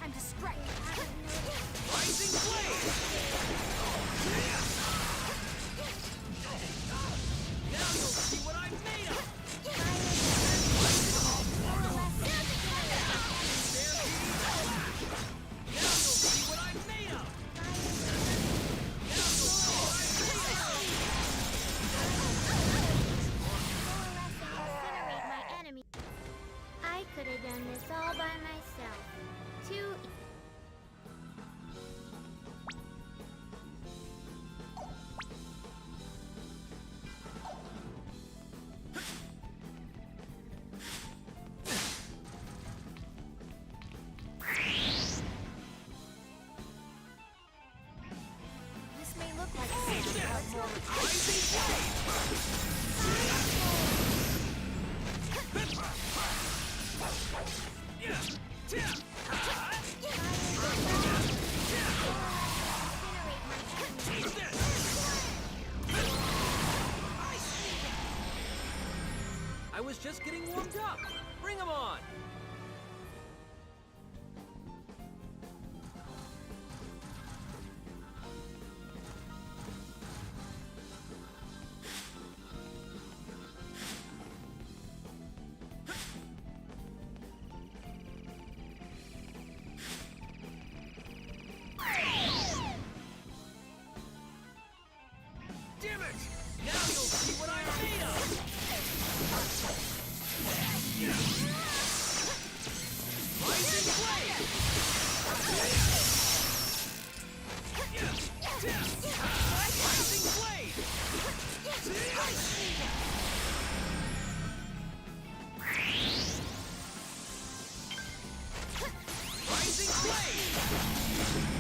Time to strike. Rising flame! Now you'll see what I'm made of! Now you'll see what I'm made of! Incinerate my enemy. I could have done this all by myself. Too This may look like a secret, but more Rising flame! incinerate my enemy. Taste this! I was just getting warmed up. Bring 'em on! Damn it! Now you'll see what I'm made of! Rising flame! Rising flame! Rising flame! Rising flame!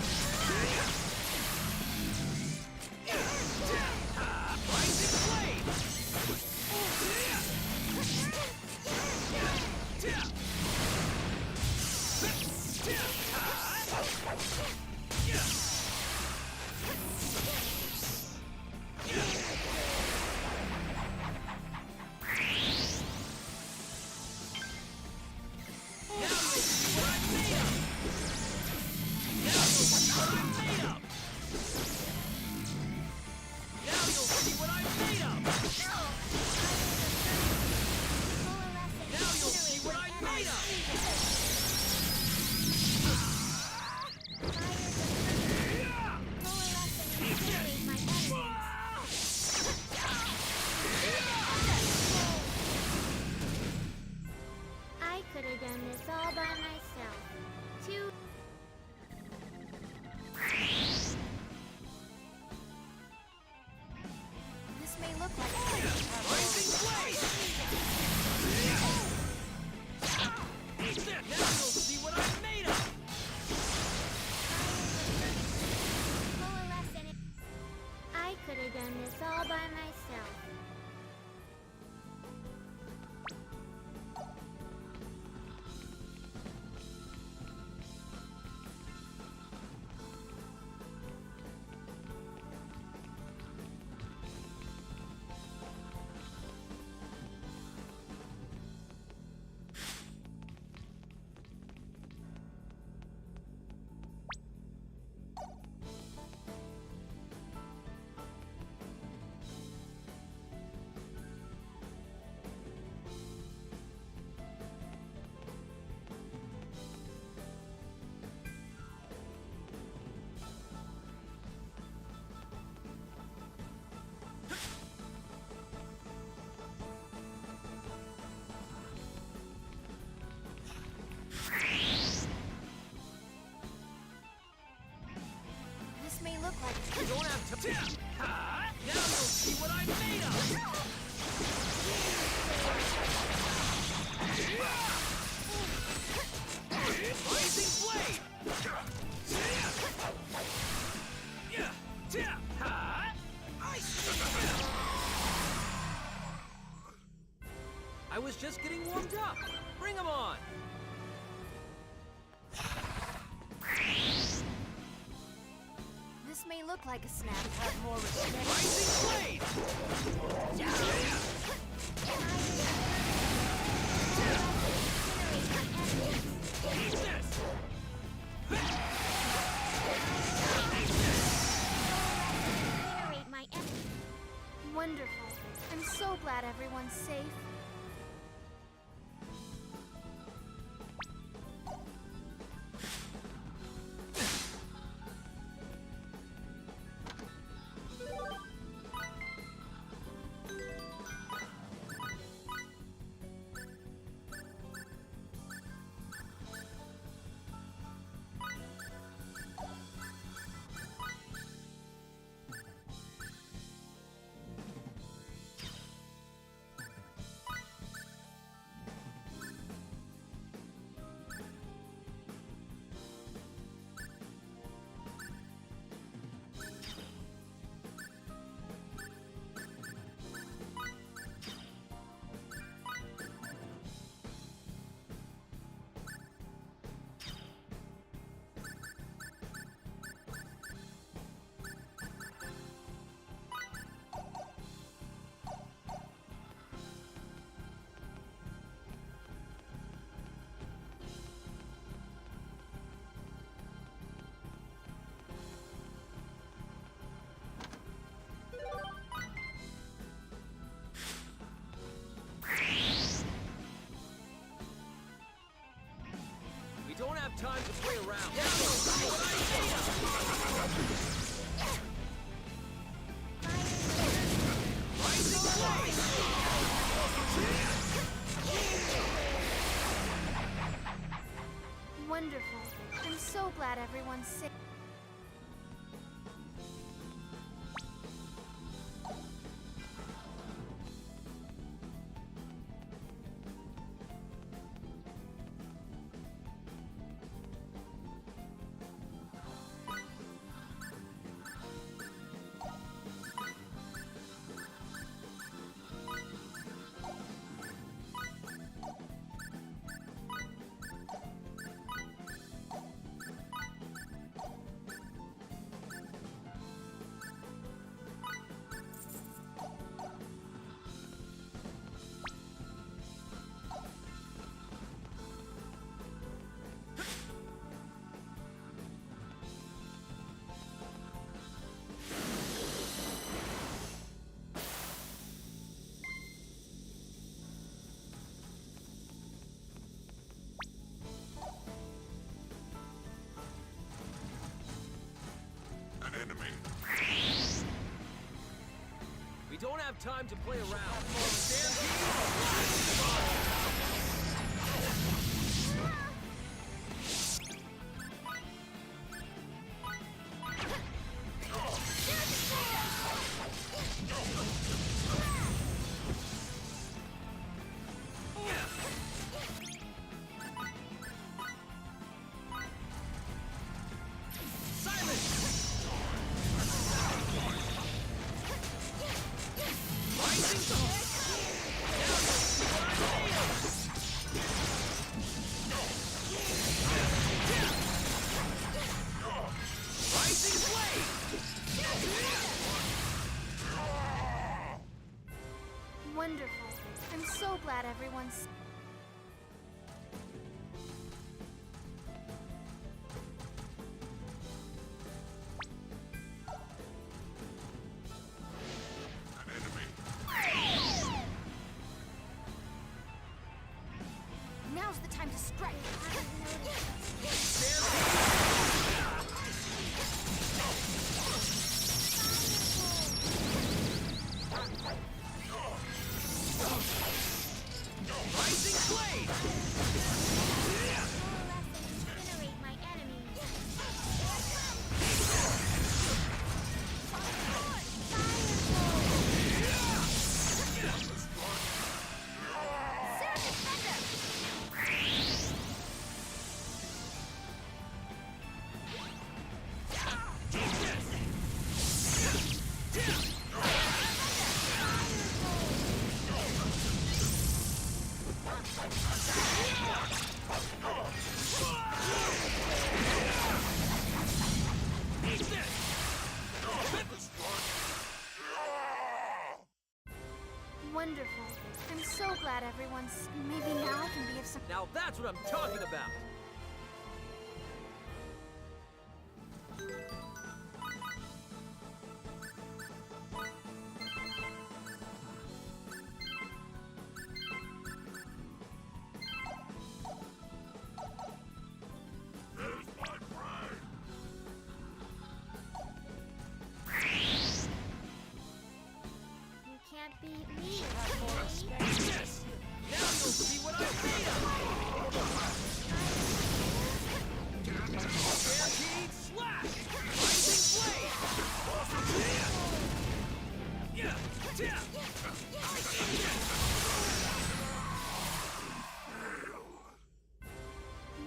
Now you'll see what I'm made of! Now you'll see what I'm made of! Now you'll see what I'm made of! Now you'll see what I'm made of! Incinerate my enemy. I could have done this all by myself. Too This may look like a secret, but Rising flame! Eat this! Now you'll see what I'm made of! coalesce in it. I could have done this all by myself. this may look like You don't have to... Now you'll see what I'm made of! Rising flame! I was just getting warmed up. Bring 'em on! This may look like a snack, but more restrictive. Rising flame! Eat this! Wonderful. I'm so glad everyone's safe. We don't have time to play around. Now, see what I Rising flame! Wonderful. I'm so glad everyone's safe. We don't have time to play around. Stampede! Wonderful. I'm so glad everyone's... Now's the time to strike. Rising blade! Incinerate my enemies. Wonderful. I'm so glad everyone's... Maybe now I can be of some... Now that's what I'm talking about!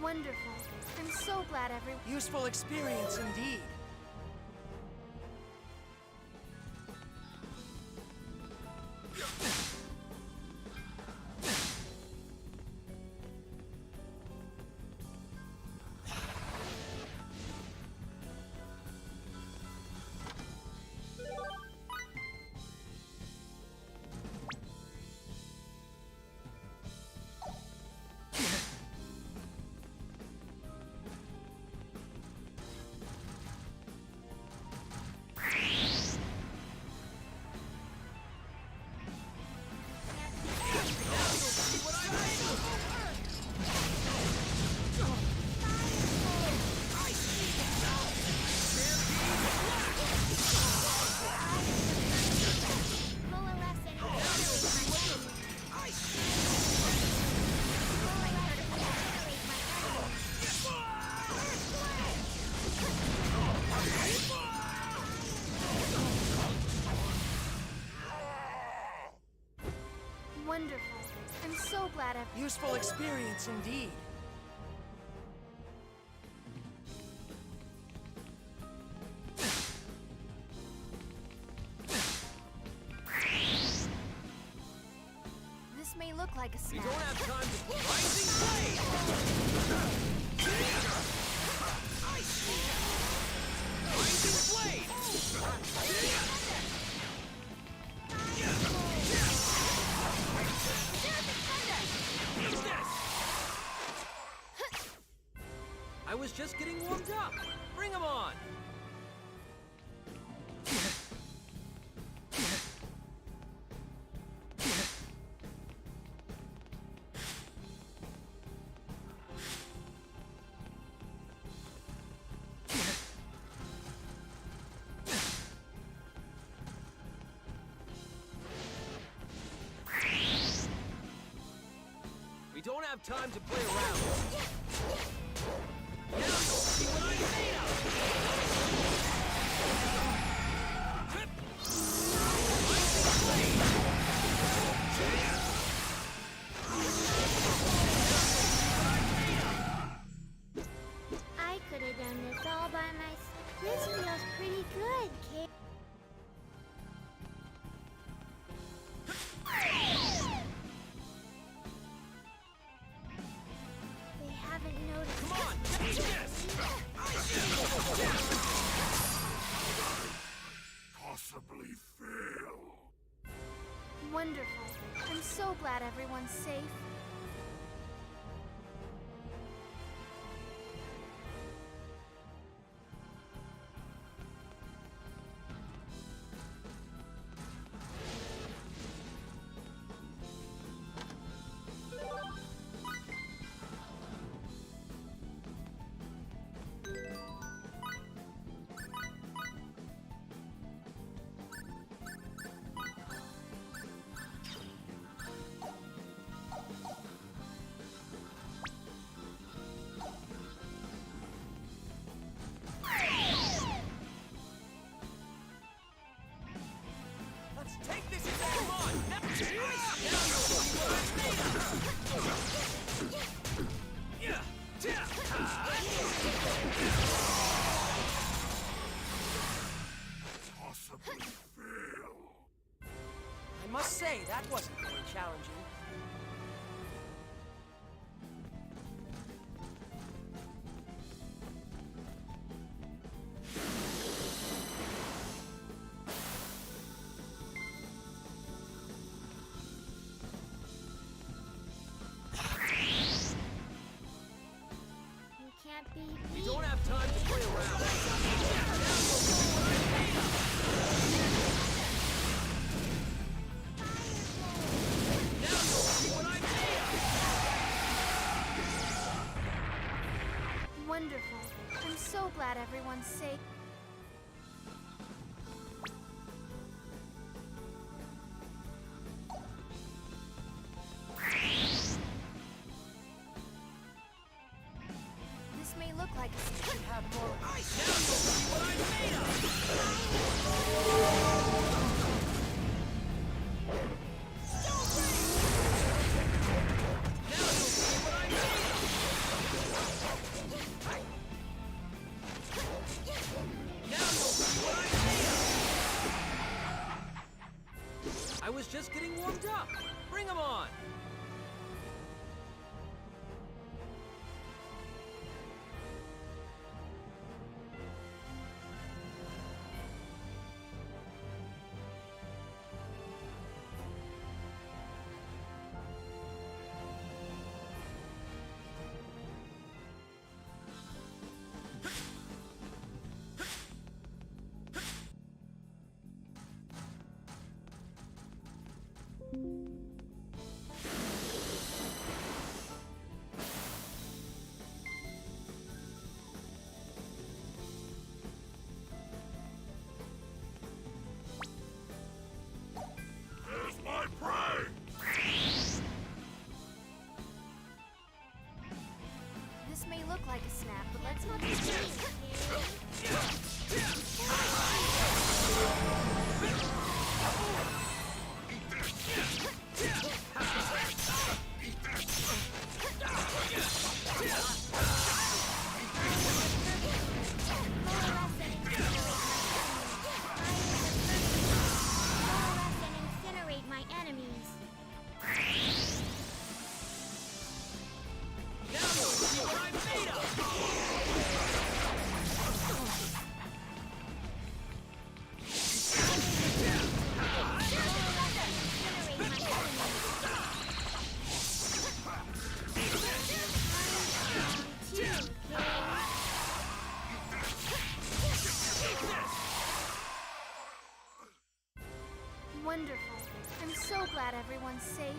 Wonderful. I'm so glad everyone. Useful experience indeed. Wonderful. I'm so glad I've... Useful experience indeed. This may look like a We snack. don't have time to put rising blade! Rising blade! Use this! I was just getting warmed up. Bring 'em on! We don't have time to play around. Now you'll see what I'm made of! Trip! Rising blade! I could have done this all by myself. This feels pretty good, kid. They haven't noticed. Come on! Take this! Possibly fail. Wonderful. I'm so glad everyone's safe. Let's take this as come on! Now you'll see what I'm made of! Yeah! Yeah! Possibly fail. I must say, that wasn't very challenging. You can't be We beat. don't have time to play around. Now you'll see what I'm made of! Wonderful. I'm so glad everyone's safe. This may look like a snack. Should have more. Now you'll see what I'm made of! I was just getting warmed up. Bring 'em on. There's my prey! This may look like a snap, but let's not be Incinerate my enemies. Now you'll see what I'm made of. Wonderful. I'm so glad everyone's safe.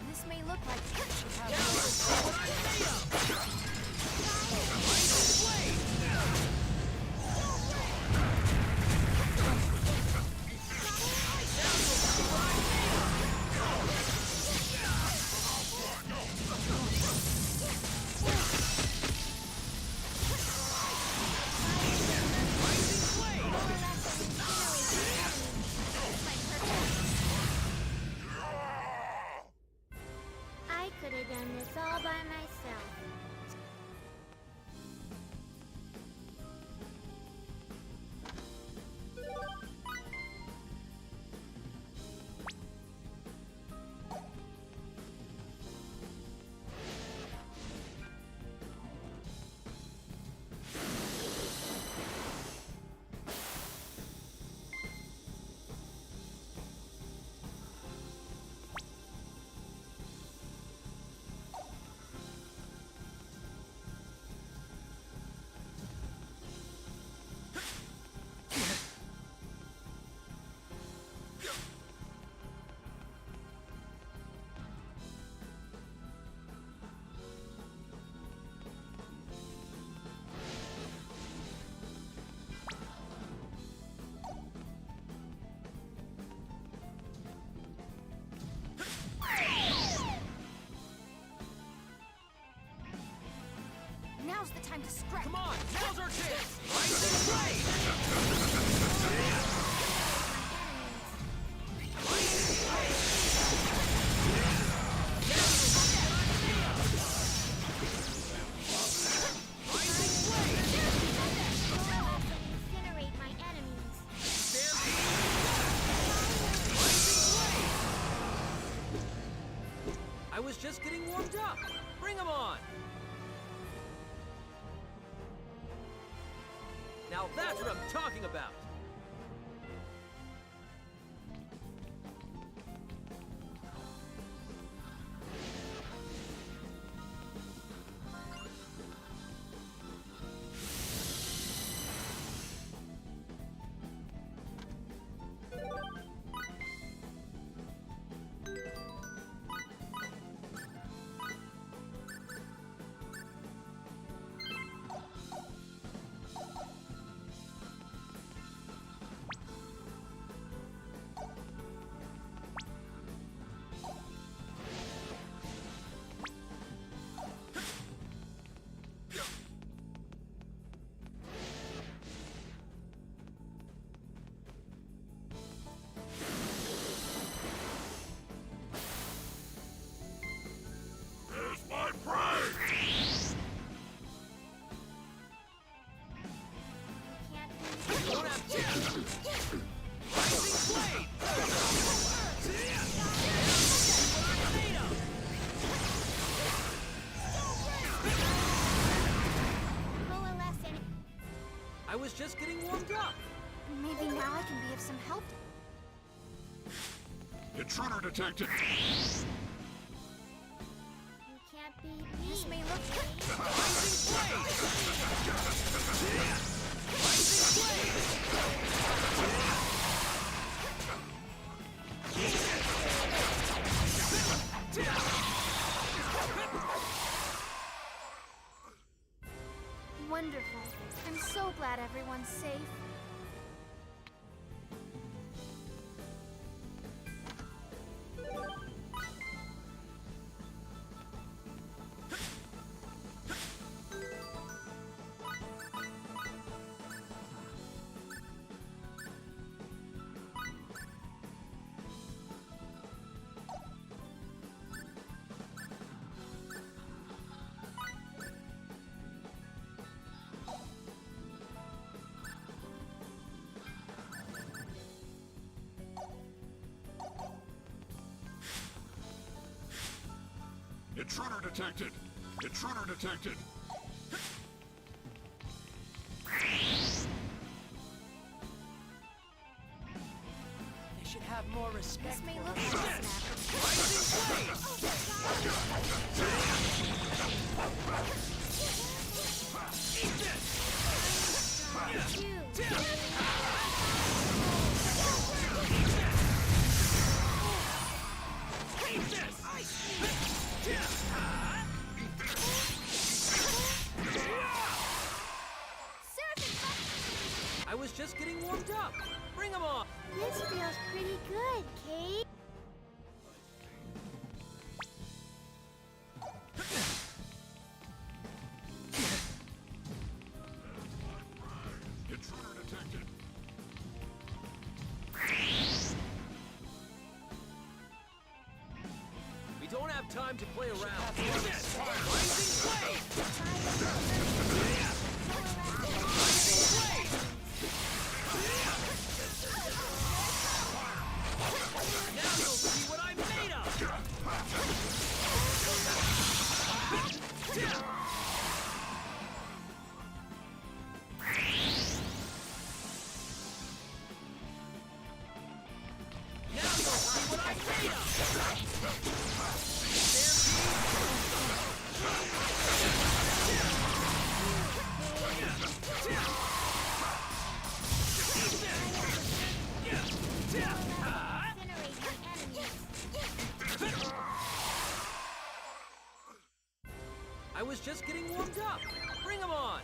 This may look like I could have done this all by myself. now's the time to strike. Come on, now's our chance. Rising blade. Incinerate my enemies. I was just getting warmed up. Bring 'em on. Now that's what I'm talking about. just getting warmed up. Maybe now I can be of some help. Intruder detected. You can't beat me. This may look wonderful. I'm so glad everyone's safe. Intruder detected. Intruder detected. They should have more respect. This may for look us. like a snap. Eat this! Eat this! I was just getting warmed up. Bring 'em on. This feels pretty good, Kate. Intruder detected. We don't have time to play around. Eat this! Rising blade! Now you'll see what I'm made of! Now you'll see what I'm made I was just getting warmed up. Bring 'em on.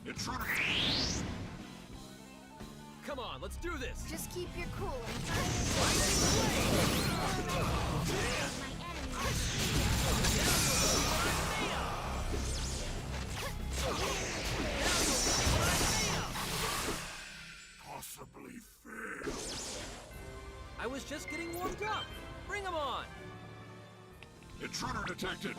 Intruder. Come on, let's do this. Just keep your cool and Possibly fail. I was just getting warmed up. Bring 'em on. Intruder detected.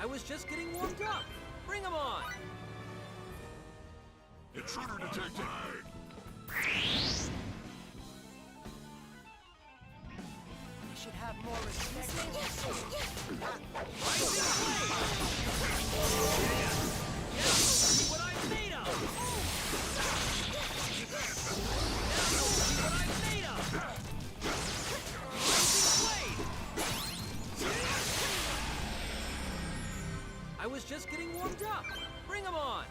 was just getting warmed up. Bring 'em on. Intruder detected. We should have more respect. Rising flame. Yeah, see what I'm made of. Now you'll see what I'm made of. Rising flame. I was just getting warmed up. Bring 'em on.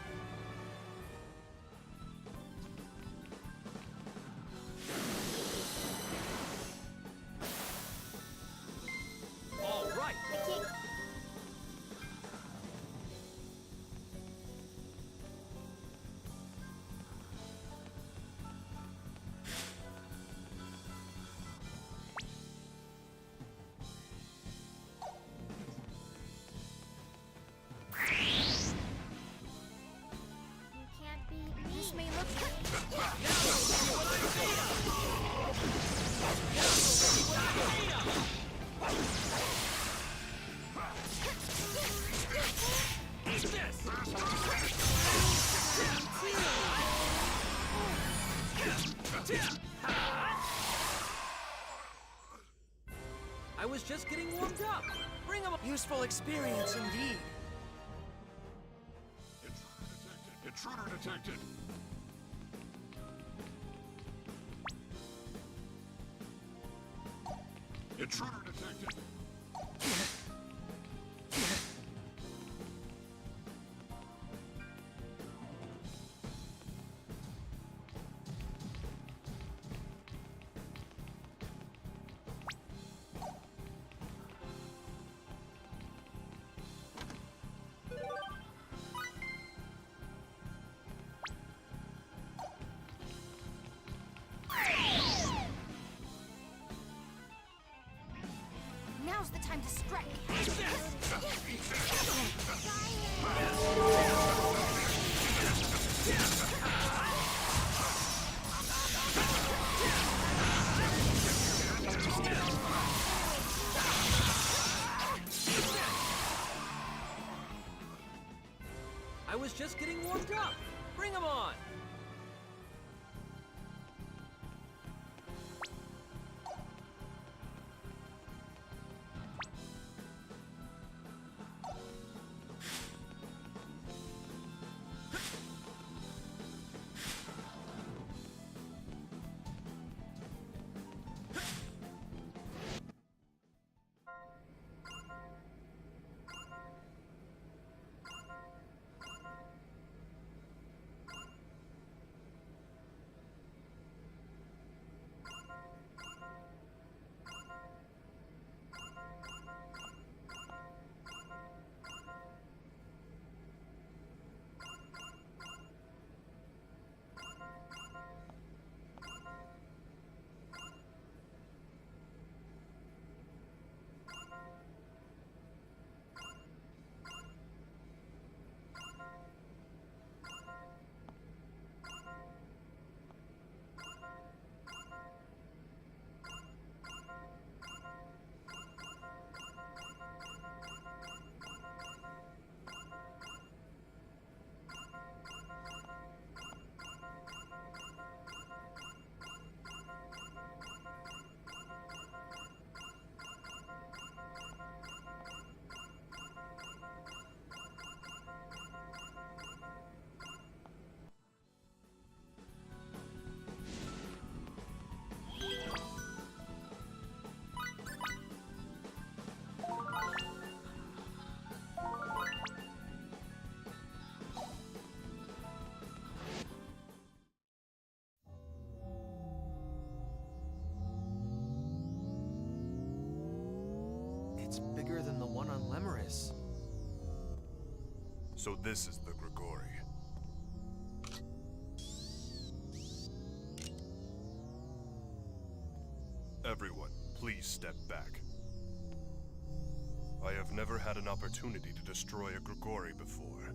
All right. You can't beat me. This may look Now you'll see what I'm made of. Now you'll see what I'm made of. Eat this. I was just getting warmed up. Bring 'em on. Useful experience indeed. Intruder detected. Intruder detected. Now's the time to strike. I was just getting warmed up. Bring 'em on. It's bigger than the one on Lemuris. So this is the Grigori. Everyone, please step back. I have never had an opportunity to destroy a Grigori before,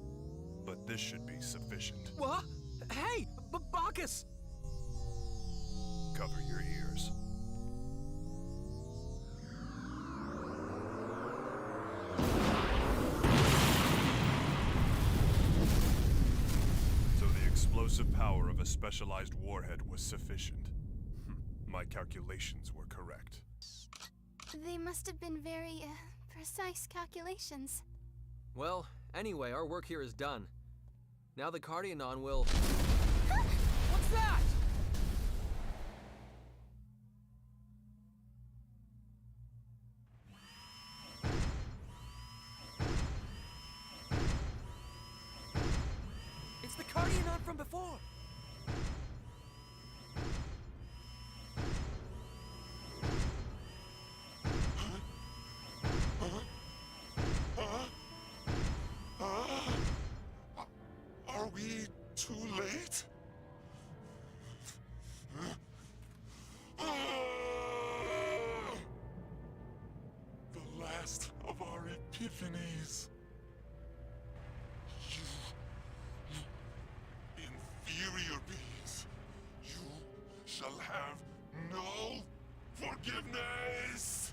but this should be sufficient. What? Hey, Bacchus! Cover your ears. explosive power of a specialized warhead was sufficient. My calculations were correct. They must have been very, precise calculations. Well, anyway, our work here is done. Now the Cardionon will... What's that? It's the Cardionon from before! Are we too late? The last of our epiphanies. You inferior beings, you shall have no forgiveness!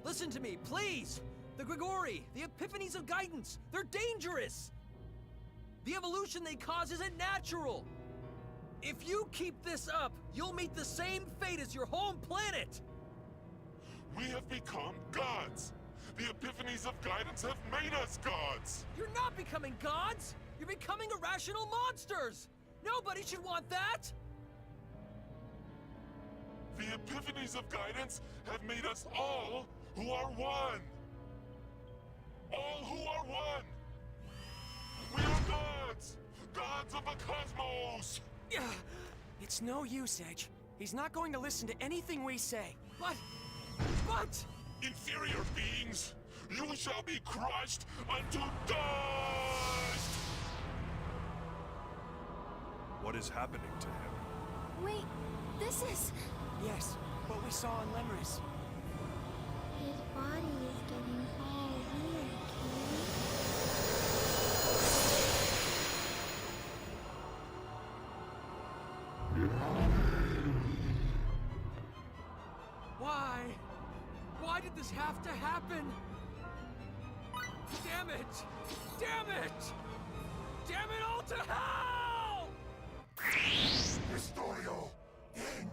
Listen to me, please! The Grigori, the epiphanies of guidance, they're dangerous! The evolution they cause isn't natural! If you keep this up, you'll meet the same fate as your home planet! We have become gods! The epiphanies of guidance have made us gods! You're not becoming gods! You're becoming irrational monsters! Nobody should want that! The epiphanies of guidance have made us all who are one! All who are one! We are gods! Gods of the cosmos! It's no use, Edge. He's not going to listen to anything we say. But... Inferior beings, you shall be crushed unto dust! What is happening to him? Wait, this is... Yes, what we saw in Lemris. His body is getting all weird, Kid. Why? Why did this have to happen? Damn it! Damn it! Damn it all to hell! Historio in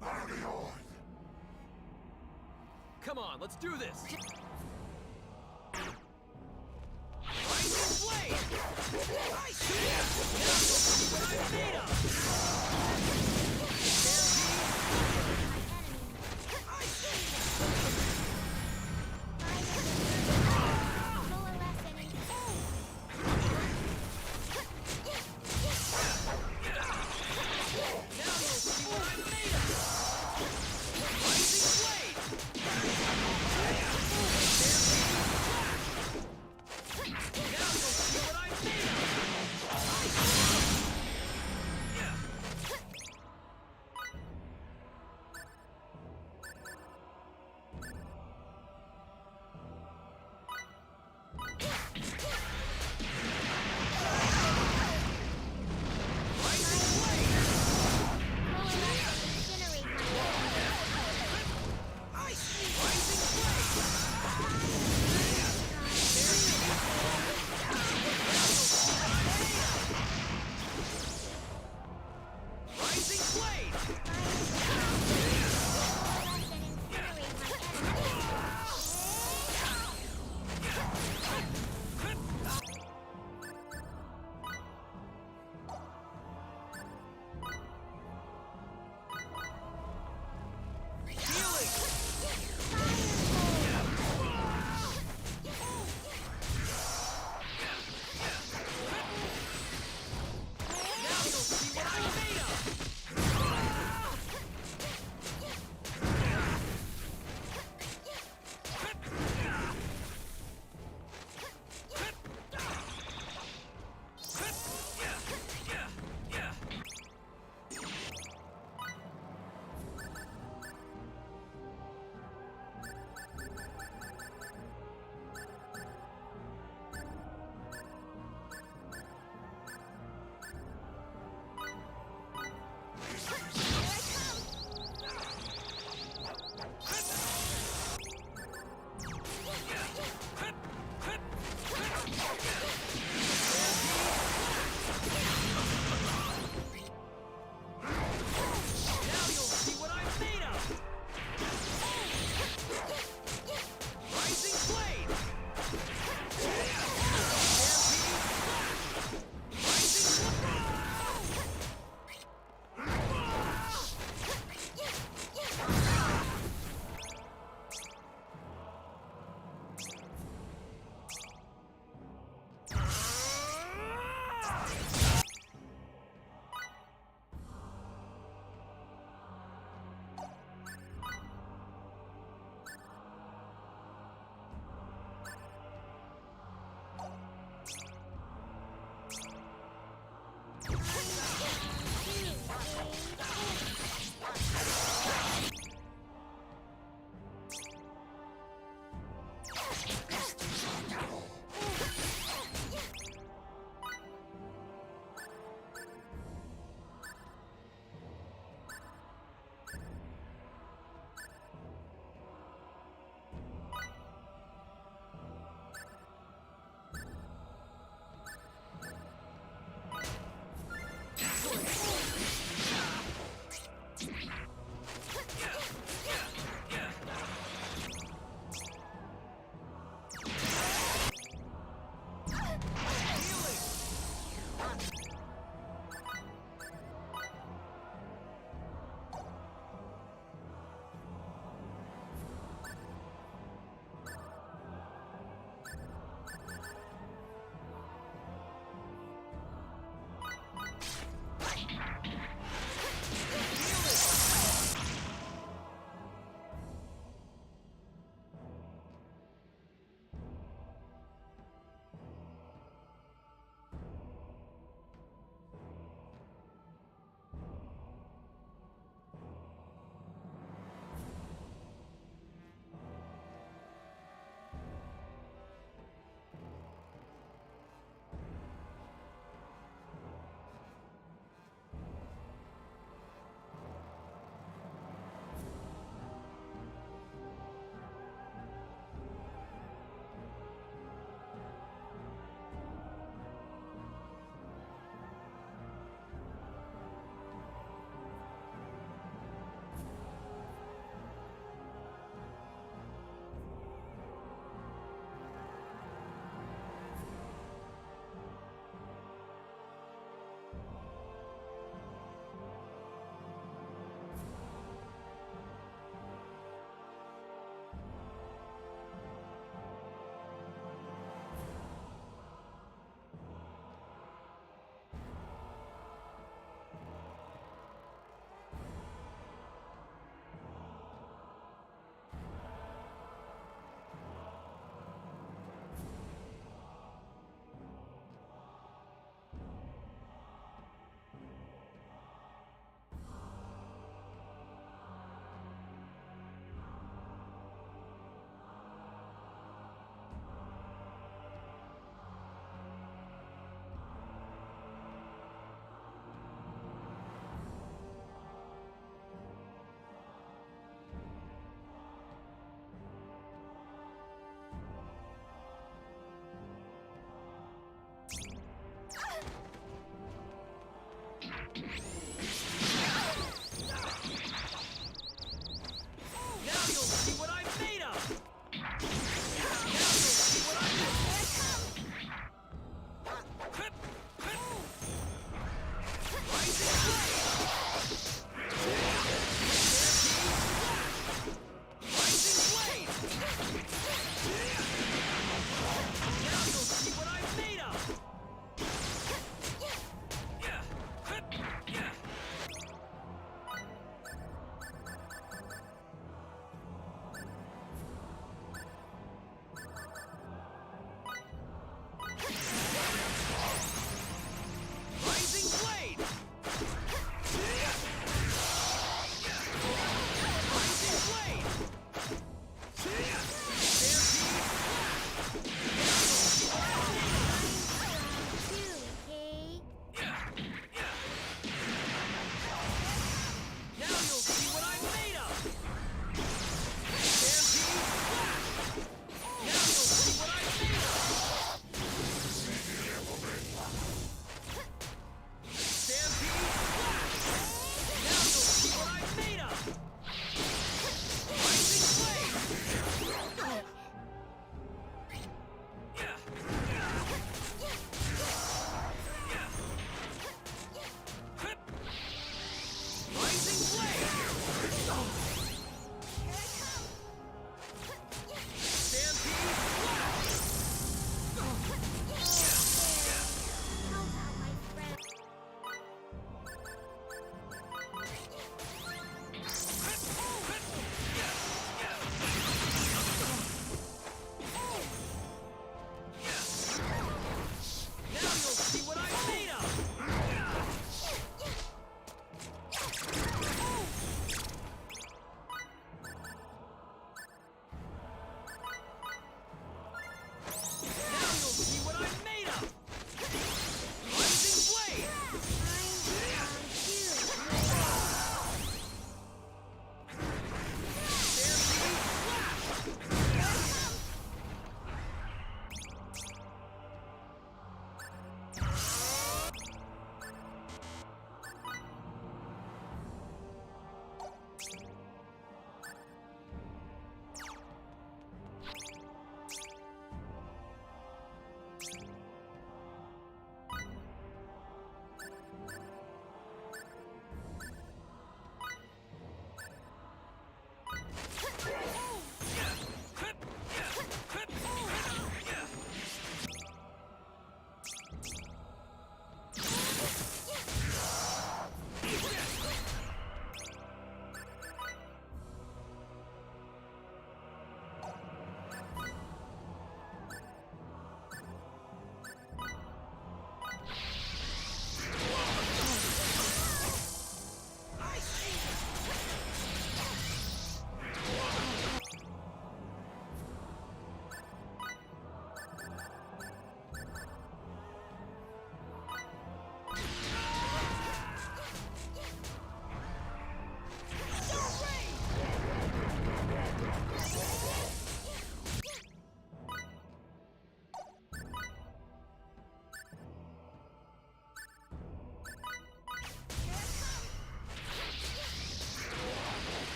Barrion! Come on, let's do this! Rising flame! I see it! Now you'll see what I'm made of! I see! Now you'll see what I'm made of! Rising flame!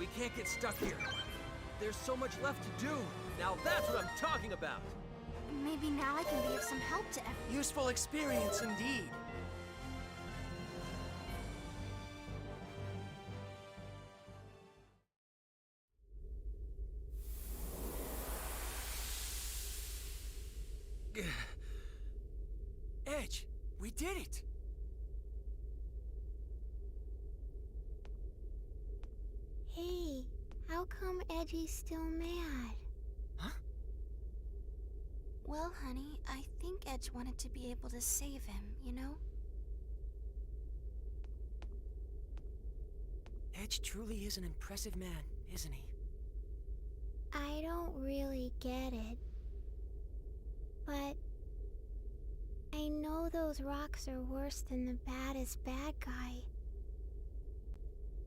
We can't get stuck here. There's so much left to do. Now that's what I'm talking about. Maybe now I can be of some help to everyone. Useful experience indeed. Edge, we did it! Hey, how come Edgy's still mad? Huh? Well, honey, I think Edge wanted to be able to save him, you know? Edge truly is an impressive man, isn't he? I don't really get it. But I know those rocks are worse than the baddest bad guy.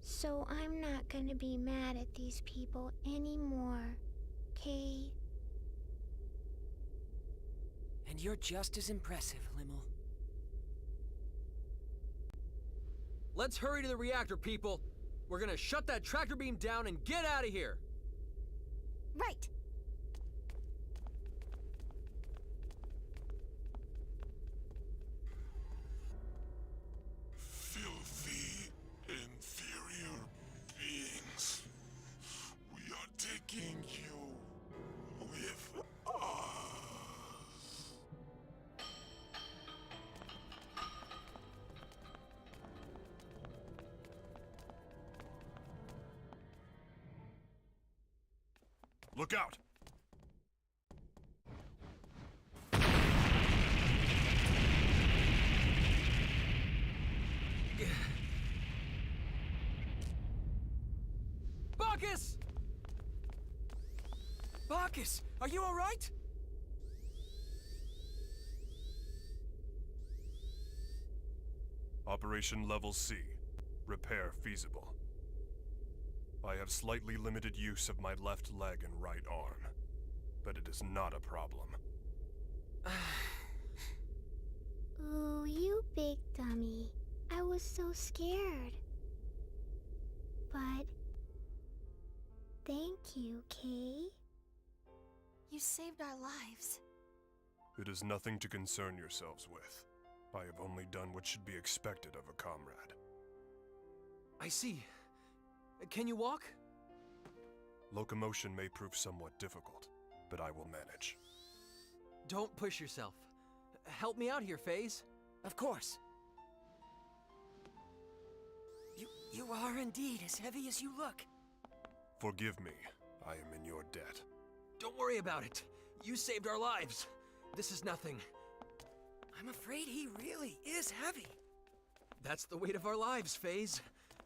So I'm not gonna be mad at these people anymore, okay? And you're just as impressive, Limmel. Let's hurry to the reactor, people. We're gonna shut that tractor beam down and get out of here. Right! Filthy, inferior beings. We are taking you with us. Look out! Bacchus! Bacchus, are you alright? Operation Level C. Repair feasible. I have slightly limited use of my left leg and right arm, but it is not a problem. Ooh, you big dummy. I was so scared. But thank you, Kay. You saved our lives. It is nothing to concern yourselves with. I have only done what should be expected of a comrade. I see. Can you walk? Locomotion may prove somewhat difficult, but I will manage. Don't push yourself. Help me out here, FaZe. Of course. You are indeed as heavy as you look. Forgive me, I am in your debt. Don't worry about it. You saved our lives. This is nothing. I'm afraid he really is heavy. That's the weight of our lives, FaZe.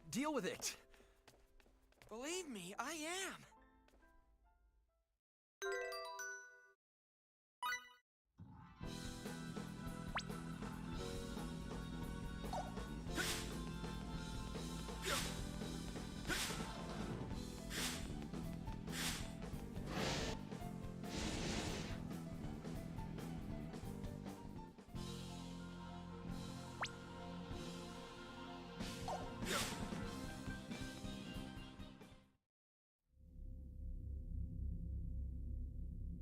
Deal with it. Believe me, I am.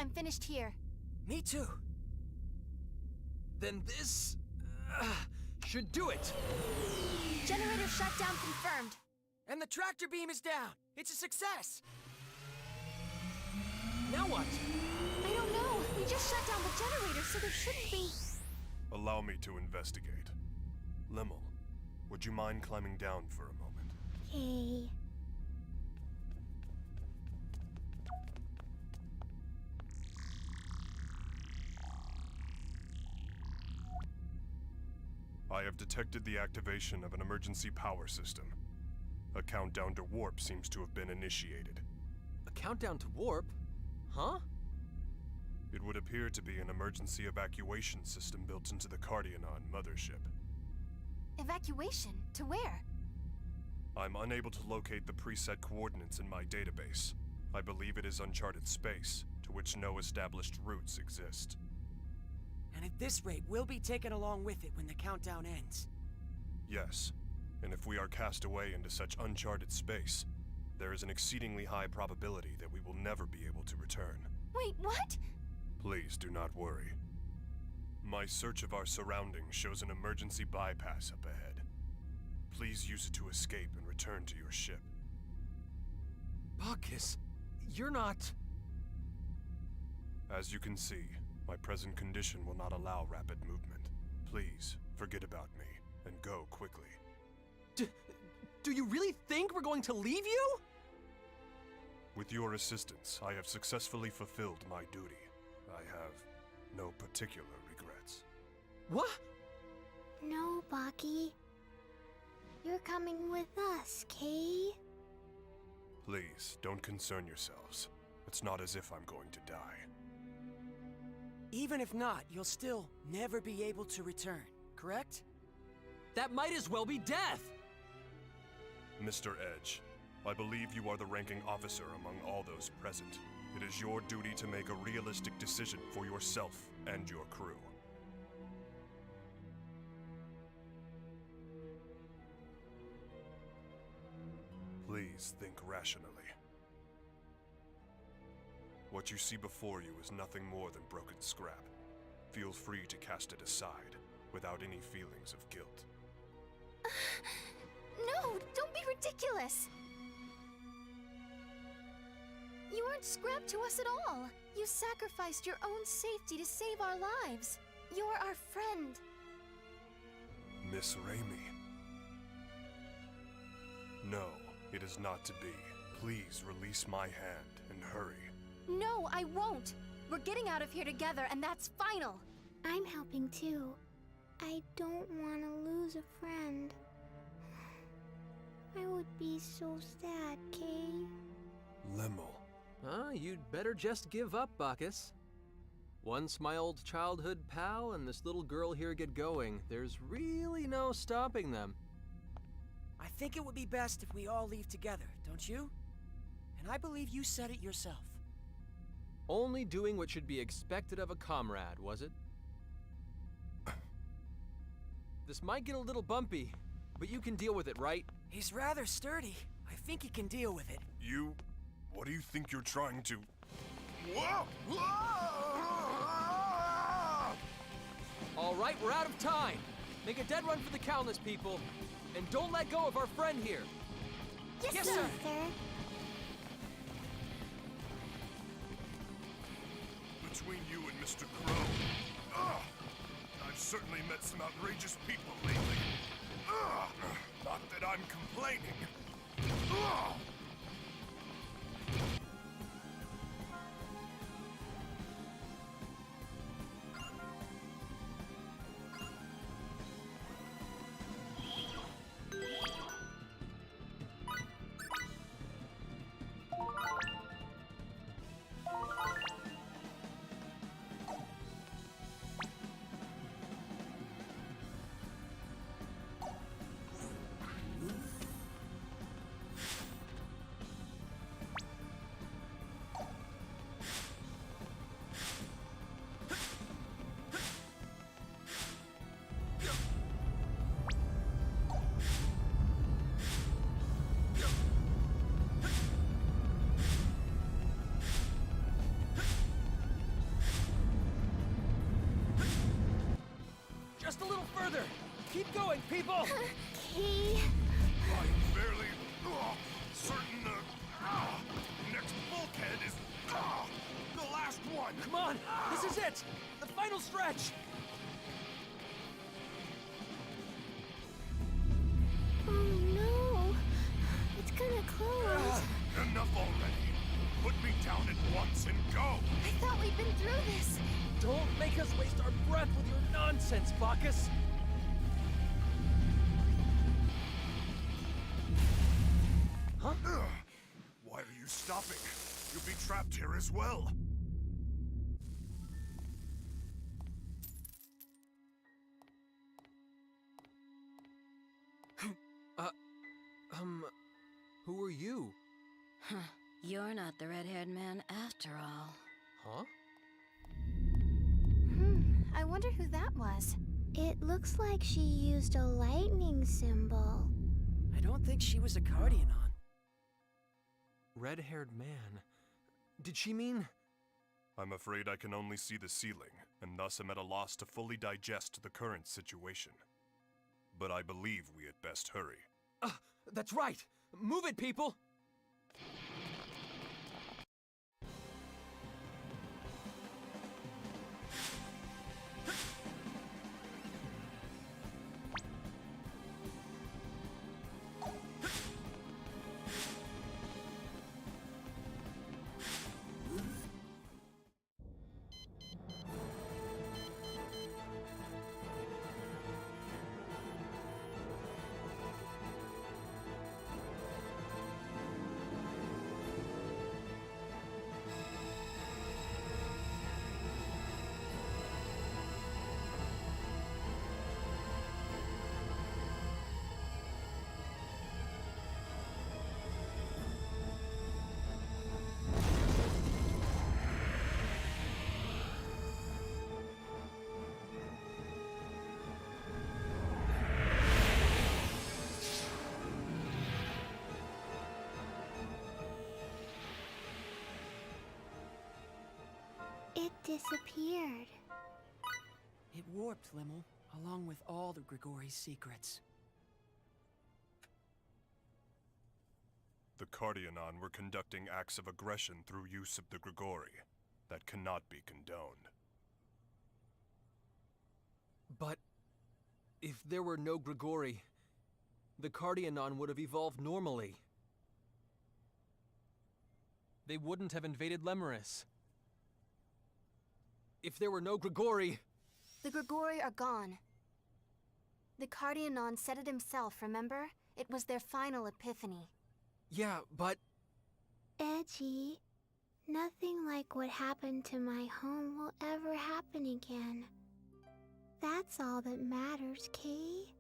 I'm finished here. Me too. Then this should do it. Generator shutdown confirmed. And the tractor beam is down. It's a success. Now what? I don't know. We just shut down the generator, so there shouldn't be... Allow me to investigate. Limmel, would you mind climbing down for a moment? Okay. I have detected the activation of an emergency power system. A countdown to warp seems to have been initiated. A countdown to warp? Huh? It would appear to be an emergency evacuation system built into the Cardionon mothership. Evacuation? To where? I'm unable to locate the preset coordinates in my database. I believe it is uncharted space, to which no established routes exist. And at this rate, we'll be taken along with it when the countdown ends. Yes, and if we are cast away into such uncharted space, there is an exceedingly high probability that we will never be able to return. Wait, what? Please do not worry. My search of our surroundings shows an emergency bypass up ahead. Please use it to escape and return to your ship. Bacchus, you're not... As you can see, my present condition will not allow rapid movement. Please, forget about me, and go quickly. Do you really think we're going to leave you? With your assistance, I have successfully fulfilled my duty. I have no particular regrets. What? No, Baki. You're coming with us, Kay. Please, don't concern yourselves. It's not as if I'm going to die. Even if not, you'll still never be able to return, correct? That might as well be death! Mr. Edge, I believe you are the ranking officer among all those present. It is your duty to make a realistic decision for yourself and your crew. Please think rationally. What you see before you is nothing more than broken scrap. Feel free to cast it aside, without any feelings of guilt. No, don't be ridiculous! You aren't scrap to us at all. You sacrificed your own safety to save our lives. You're our friend. Miss Raimi. No, it is not to be. Please release my hand and hurry. No, I won't. We're getting out of here together, and that's final. I'm helping too. I don't want to lose a friend. I would be so sad, Kay. Lemel. You'd better just give up, Bacchus. Once my old childhood pal and this little girl here get going, there's really no stopping them. I think it would be best if we all leave together, don't you? And I believe you said it yourself. Only doing what should be expected of a comrade, was it? This might get a little bumpy, but you can deal with it, right? He's rather sturdy. I think he can deal with it. You... what do you think you're trying to... Whoa! All right, we're out of time. Make a dead run for the countless people, and don't let go of our friend here. Yes, sir. Sir, Between you and Mr. Crow. I've certainly met some outrageous people lately. Not that I'm complaining. Just a little further. Keep going, people. Kay. I'm barely certain the next bulkhead is the last one. Come on, this is it. The final stretch. Oh no. It's gonna close. Enough already. Put me down at once and go. I thought we'd been through this. Don't make us waste our breath with your nonsense, Bacchus. Huh? Why are you stopping? You'll be trapped here as well. Who are you? You're not the red-haired man after all. Huh? I wonder who that was. It looks like she used a lightning symbol. I don't think she was a Cardianon. Red-haired man. Did she mean... I'm afraid I can only see the ceiling, and thus am at a loss to fully digest the current situation. But I believe we had best hurry. That's right! Move it, people! It disappeared. It warped, Limmel, along with all the Grigori's secrets. The Cardianon were conducting acts of aggression through use of the Grigori. That cannot be condoned. But if there were no Grigori, the Cardianon would have evolved normally. They wouldn't have invaded Lemuris. If there were no Grigori... The Grigori are gone. The Cardianon said it himself, remember? It was their final epiphany. Yeah, but... Edgy, nothing like what happened to my home will ever happen again. That's all that matters, Kay.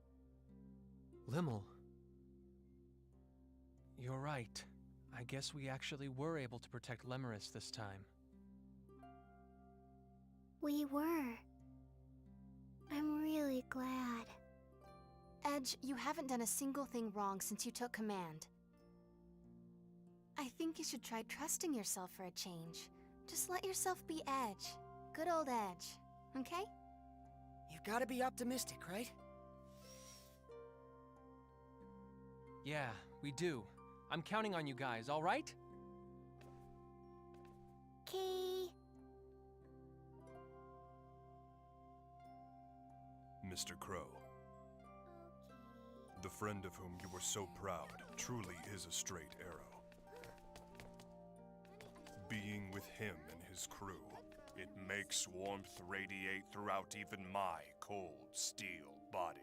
Limmel... You're right. I guess we actually were able to protect Lemuris this time. We were. I'm really glad. Edge, you haven't done a single thing wrong since you took command. I think you should try trusting yourself for a change. Just let yourself be Edge. Good old Edge. Okay? You've got to be optimistic, right? Yeah, we do. I'm counting on you guys, all right? Kay. Mr. Crow, the friend of whom you were so proud truly is a straight arrow. Being with him and his crew, it makes warmth radiate throughout even my cold steel body.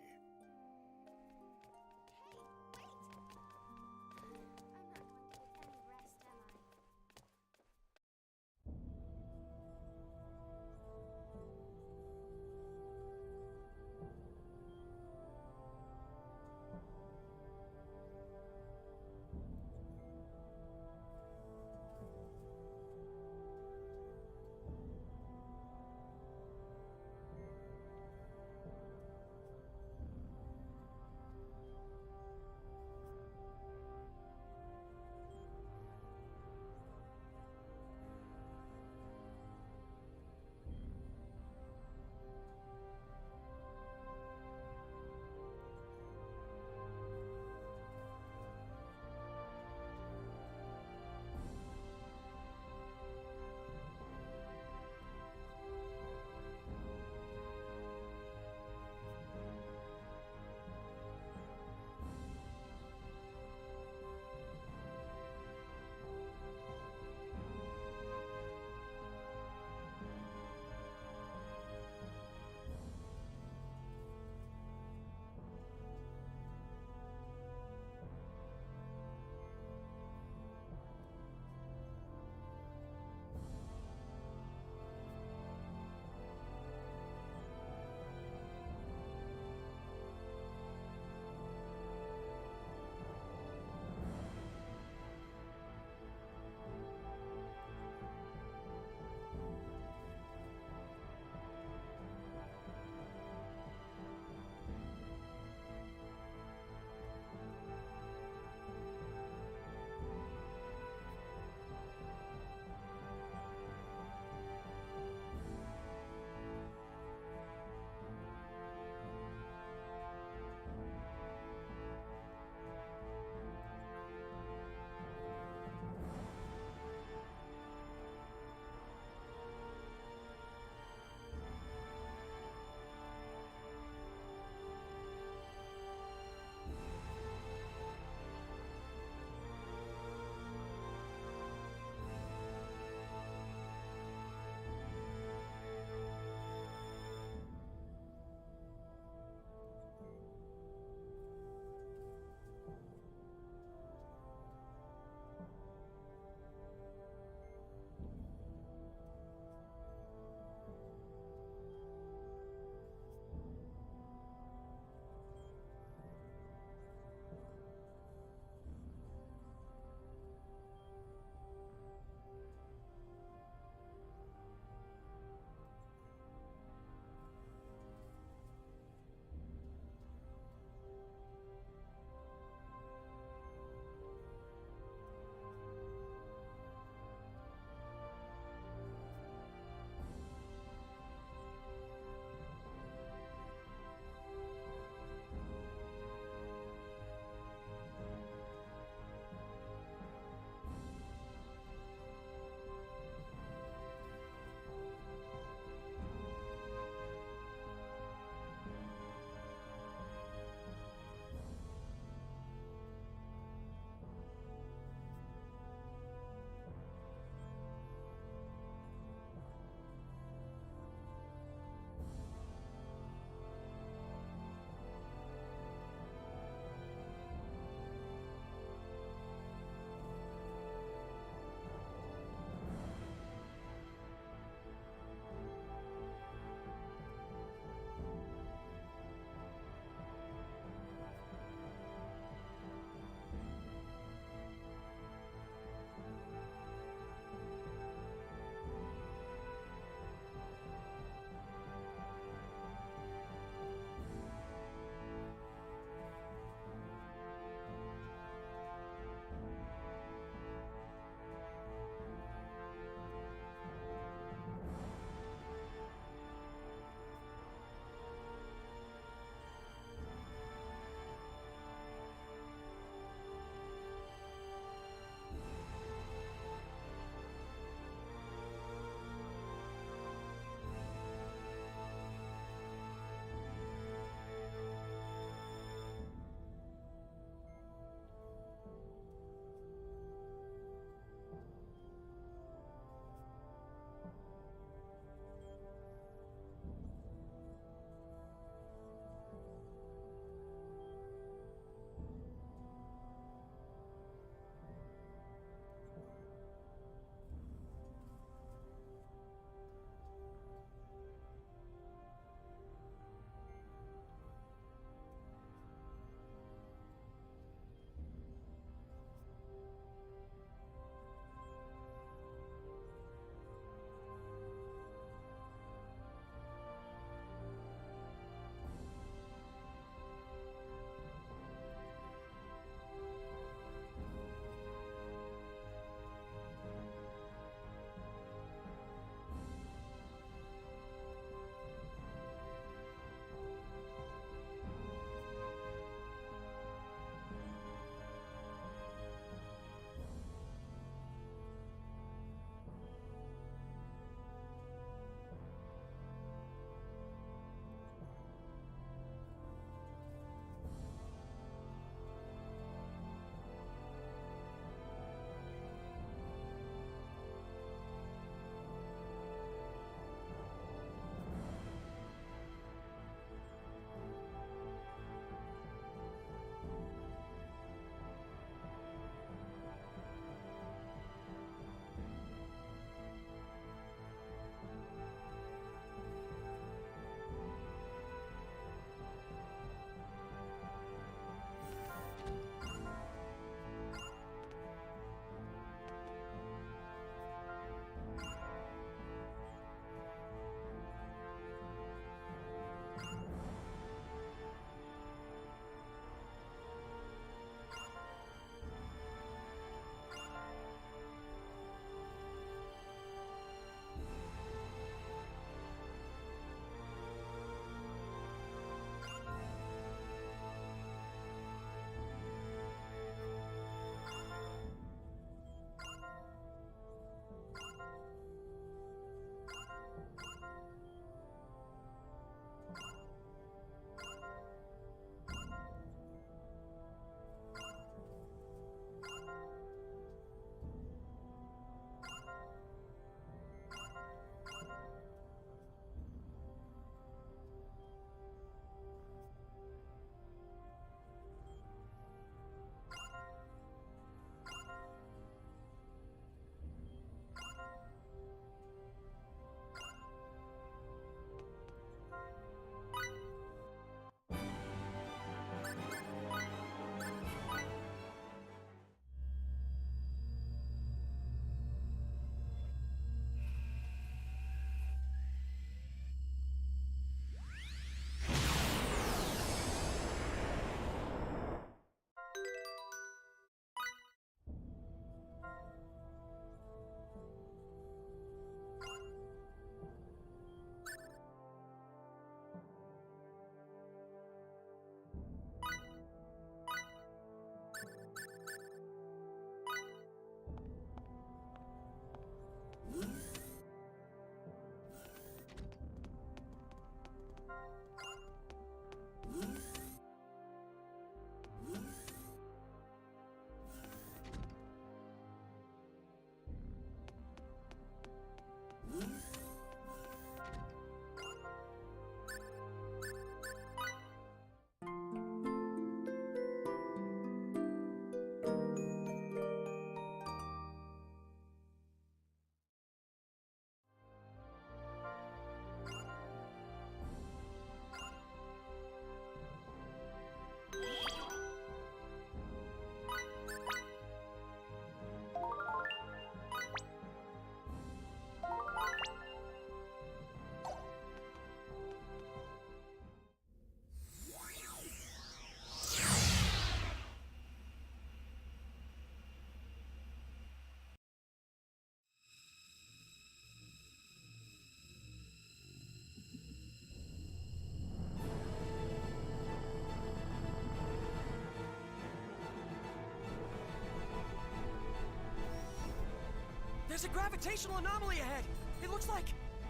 There's a gravitational anomaly ahead! It looks like...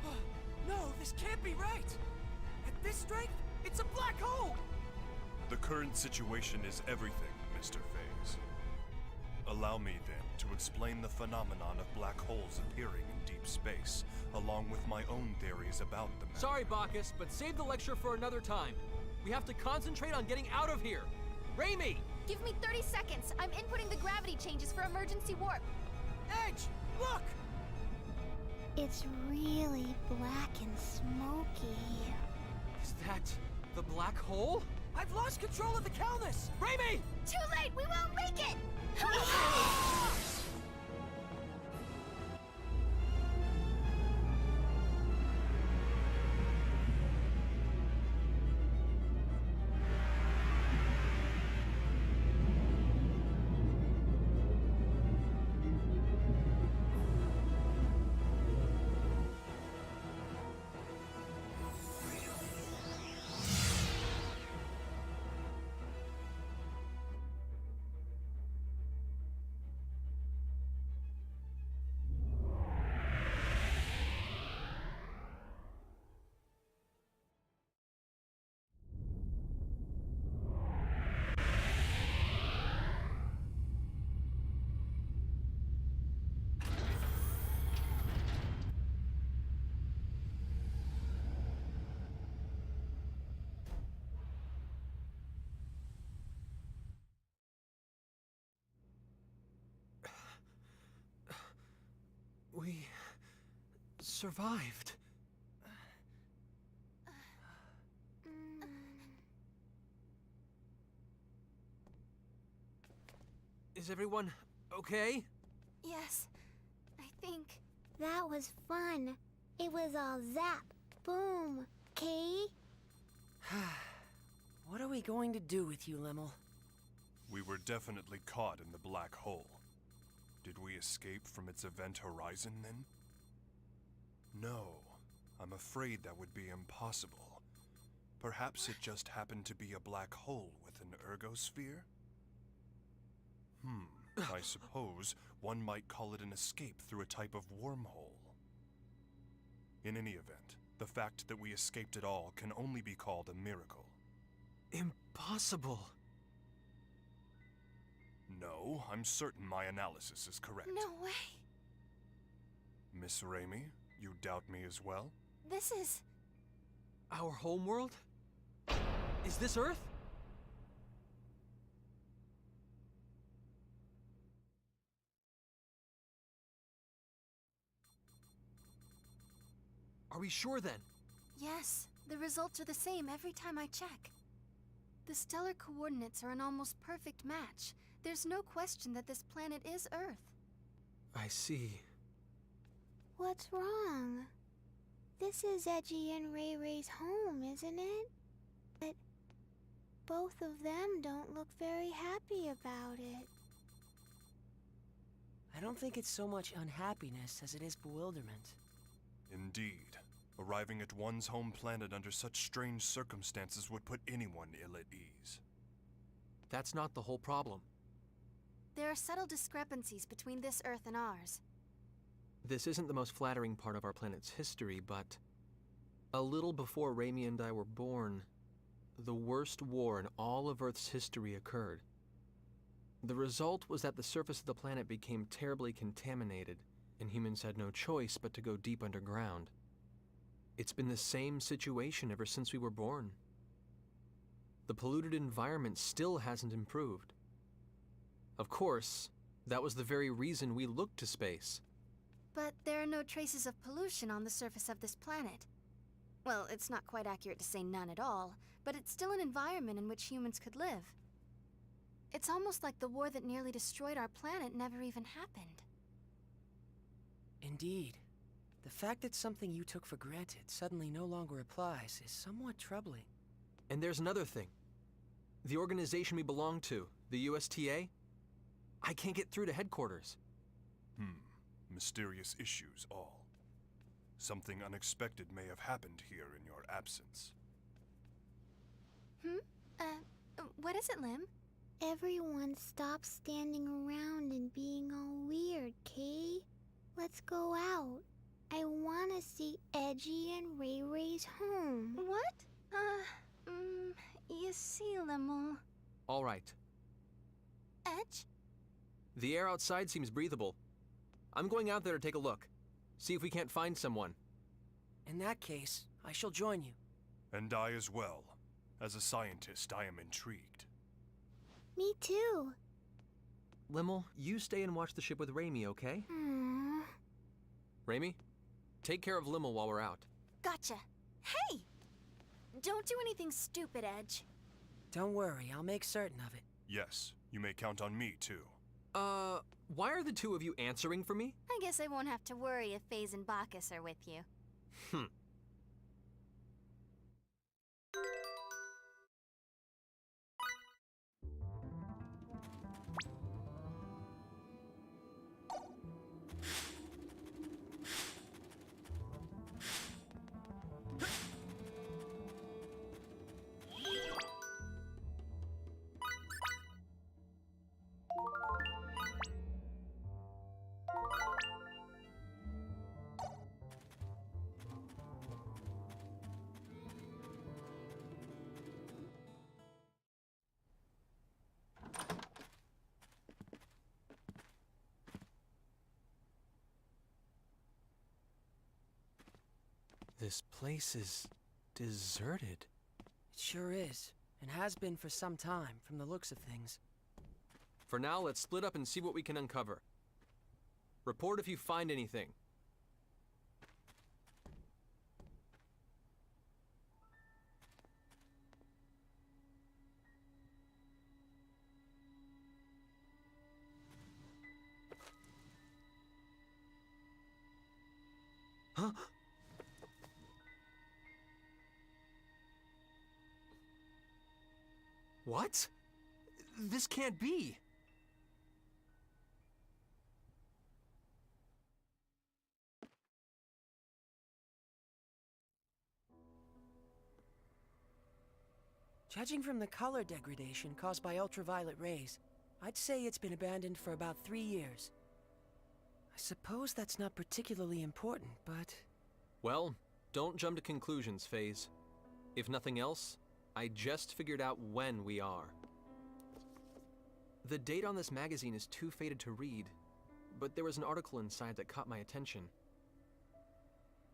Oh, no, this can't be right! At this strength, it's a black hole! The current situation is everything, Mr. Phase. Allow me, then, to explain the phenomenon of black holes appearing in deep space, along with my own theories about them. Sorry, Bacchus, but save the lecture for another time. We have to concentrate on getting out of here. Raimi! Give me 30 seconds. I'm inputting the gravity changes for emergency warp. Edge, look! It's really black and smoky. Is that the black hole? I've lost control of the Calnus! Raimi! Too late! We won't make it! We survived. Is everyone okay? Yes, I think. That was fun. It was all zap, boom, Kay? What are we going to do with you, Lemmel? We were definitely caught in the black hole. Did we escape from its event horizon, then? No, I'm afraid that would be impossible. Perhaps it just happened to be a black hole with an ergosphere? I suppose one might call it an escape through a type of wormhole. In any event, the fact that we escaped at all can only be called a miracle. Impossible. No, I'm certain my analysis is correct. No way. Miss Raimi, you doubt me as well? This is... Our homeworld? Is this Earth? Are we sure then? Yes, the results are the same every time I check. The stellar coordinates are an almost perfect match. There's no question that this planet is Earth. I see. What's wrong? This is Edgy and Ray Ray's home, isn't it? But both of them don't look very happy about it. I don't think it's so much unhappiness as it is bewilderment. Indeed. Arriving at one's home planet under such strange circumstances would put anyone ill at ease. That's not the whole problem. There are subtle discrepancies between this Earth and ours. This isn't the most flattering part of our planet's history, but a little before Raimi and I were born, the worst war in all of Earth's history occurred. The result was that the surface of the planet became terribly contaminated, and humans had no choice but to go deep underground. It's been the same situation ever since we were born. The polluted environment still hasn't improved. Of course, that was the very reason we looked to space. But there are no traces of pollution on the surface of this planet. Well, it's not quite accurate to say none at all, but it's still an environment in which humans could live. It's almost like the war that nearly destroyed our planet never even happened. Indeed. The fact that something you took for granted suddenly no longer applies is somewhat troubling. And there's another thing. The organization we belong to, the USTA, I can't get through to headquarters. Mysterious issues all. Something unexpected may have happened here in your absence. What is it, Lim? Everyone stop standing around and being all weird, Kay. Let's go out. I want to see Edgy and Ray Ray's home. What? You see, Limmel. All right. Edge? The air outside seems breathable. I'm going out there to take a look. See if we can't find someone. In that case, I shall join you. And I as well. As a scientist, I am intrigued. Me too. Limmel, you stay and watch the ship with Raimi, okay? Raimi, take care of Limmel while we're out. Gotcha. Hey! Don't do anything stupid, Edge. Don't worry, I'll make certain of it. Yes, you may count on me too. Why are the two of you answering for me? I guess I won't have to worry if Faze and Bacchus are with you. This place is deserted. It sure is, and has been for some time, from the looks of things. For now, let's split up and see what we can uncover. Report if you find anything. Huh? What? This can't be. Judging from the color degradation caused by ultraviolet rays, I'd say it's been abandoned for about 3 years. I suppose that's not particularly important, but... Well, don't jump to conclusions, Faze. If nothing else, I just figured out when we are. The date on this magazine is too faded to read, but there was an article inside that caught my attention.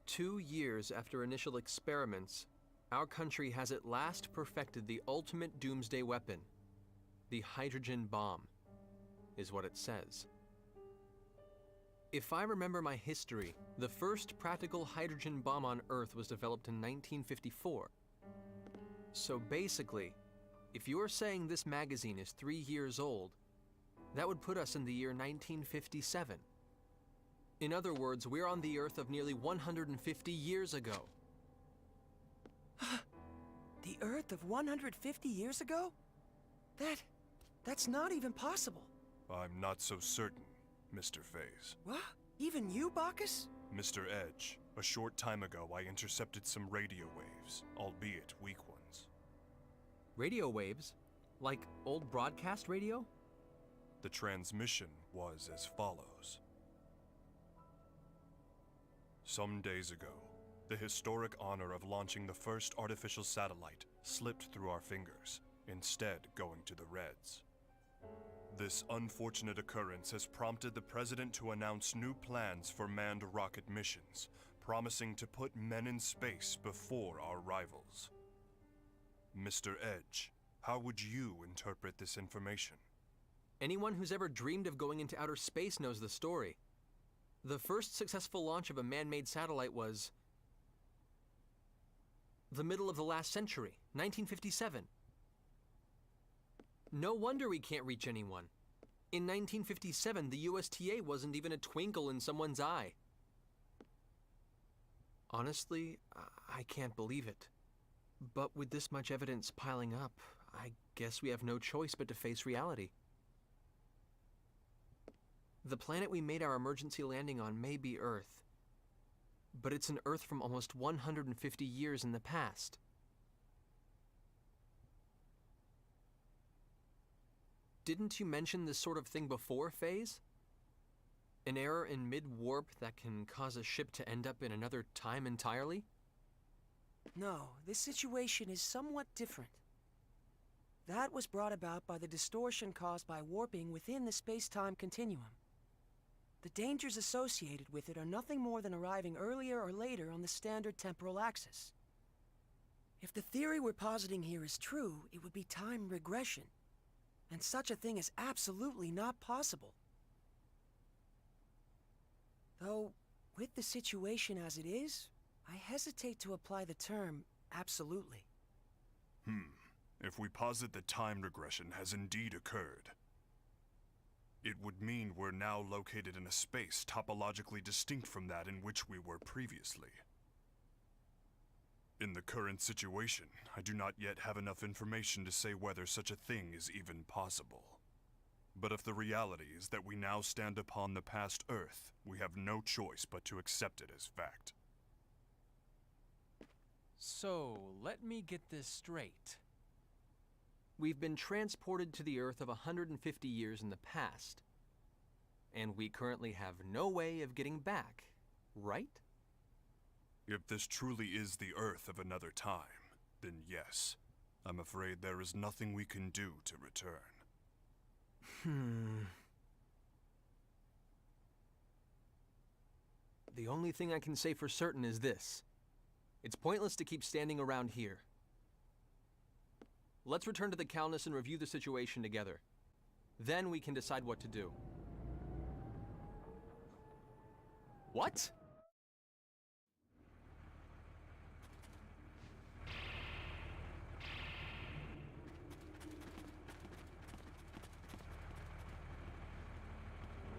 2 years after initial experiments, our country has at last perfected the ultimate doomsday weapon. The hydrogen bomb, is what it says. If I remember my history, the first practical hydrogen bomb on Earth was developed in 1954. So basically, if you're saying this magazine is 3 years old, that would put us in the year 1957. In other words, we're on the Earth of nearly 150 years ago. The Earth of 150 years ago? That's not even possible. I'm not so certain, Mr. Faze. What? Even you, Bacchus? Mr. Edge, a short time ago I intercepted some radio waves, albeit weak ones. Radio waves? Like old broadcast radio? The transmission was as follows. Some days ago, the historic honor of launching the first artificial satellite slipped through our fingers, instead going to the Reds. This unfortunate occurrence has prompted the President to announce new plans for manned rocket missions, promising to put men in space before our rivals. Mr. Edge, how would you interpret this information? Anyone who's ever dreamed of going into outer space knows the story. The first successful launch of a man-made satellite was the middle of the last century, 1957. No wonder we can't reach anyone. In 1957, the USTA wasn't even a twinkle in someone's eye. Honestly, I can't believe it. But with this much evidence piling up, I guess we have no choice but to face reality. The planet we made our emergency landing on may be Earth, but it's an Earth from almost 150 years in the past. Didn't you mention this sort of thing before, Faze? An error in mid-warp that can cause a ship to end up in another time entirely? No, this situation is somewhat different. That was brought about by the distortion caused by warping within the space-time continuum. The dangers associated with it are nothing more than arriving earlier or later on the standard temporal axis. If the theory we're positing here is true, it would be time regression. And such a thing is absolutely not possible. Though, with the situation as it is, I hesitate to apply the term absolutely. If we posit that time regression has indeed occurred, it would mean we're now located in a space topologically distinct from that in which we were previously. In the current situation, I do not yet have enough information to say whether such a thing is even possible. But if the reality is that we now stand upon the past Earth, we have no choice but to accept it as fact. So, let me get this straight. We've been transported to the Earth of 150 years in the past. And we currently have no way of getting back, right? If this truly is the Earth of another time, then yes, I'm afraid there is nothing we can do to return. The only thing I can say for certain is this. It's pointless to keep standing around here. Let's return to the Calnus and review the situation together. Then we can decide what to do. What?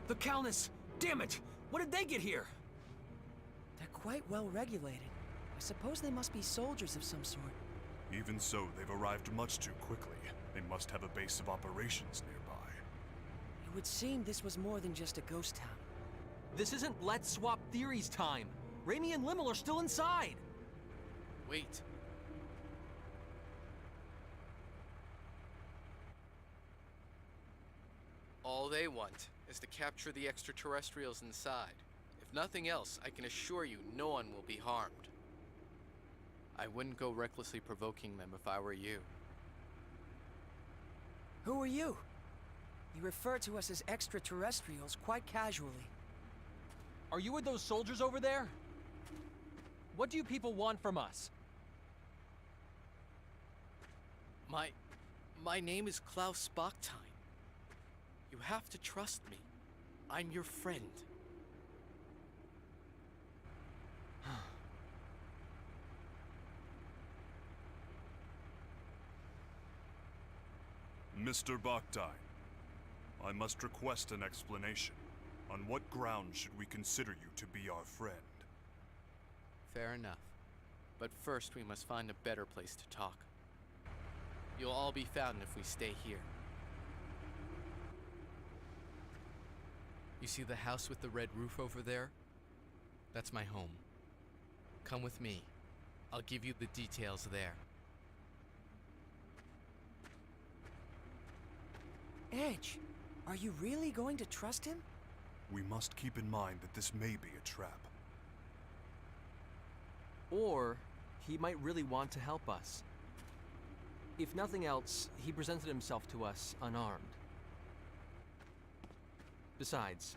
The Calnus! Damn it! When did they get here? They're quite well regulated. I suppose they must be soldiers of some sort. Even so, they've arrived much too quickly. They must have a base of operations nearby. It would seem this was more than just a ghost town. This isn't Let's Swap Theories time. Raimi and Limmel are still inside. Wait. All they want is to capture the extraterrestrials inside. If nothing else, I can assure you no one will be harmed. I wouldn't go recklessly provoking them if I were you. Who are you? You refer to us as extraterrestrials quite casually. Are you with those soldiers over there? What do you people want from us? My name is Klaus Bachstein. You have to trust me. I'm your friend. Mr. Bachstein, I must request an explanation. On what grounds should we consider you to be our friend? Fair enough. But first we must find a better place to talk. You'll all be found if we stay here. You see the house with the red roof over there? That's my home. Come with me. I'll give you the details there. Edge, are you really going to trust him? We must keep in mind that this may be a trap. Or he might really want to help us. If nothing else, he presented himself to us unarmed. Besides,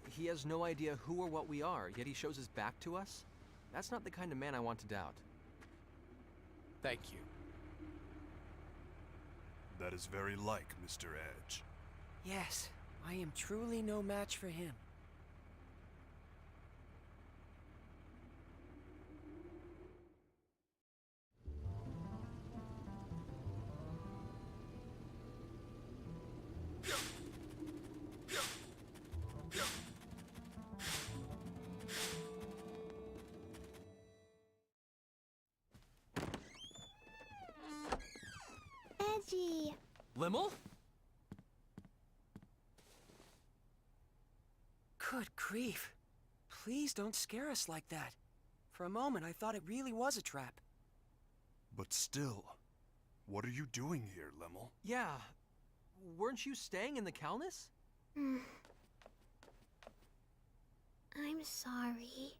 he has no idea who or what we are, yet he shows his back to us? That's not the kind of man I want to doubt. Thank you. That is very like Mr. Edge. Yes, I am truly no match for him. Edgy. Limmel? Good grief. Please don't scare us like that. For a moment, I thought it really was a trap. But still, what are you doing here, Limmel? Yeah. Weren't you staying in the Calnus? I'm sorry.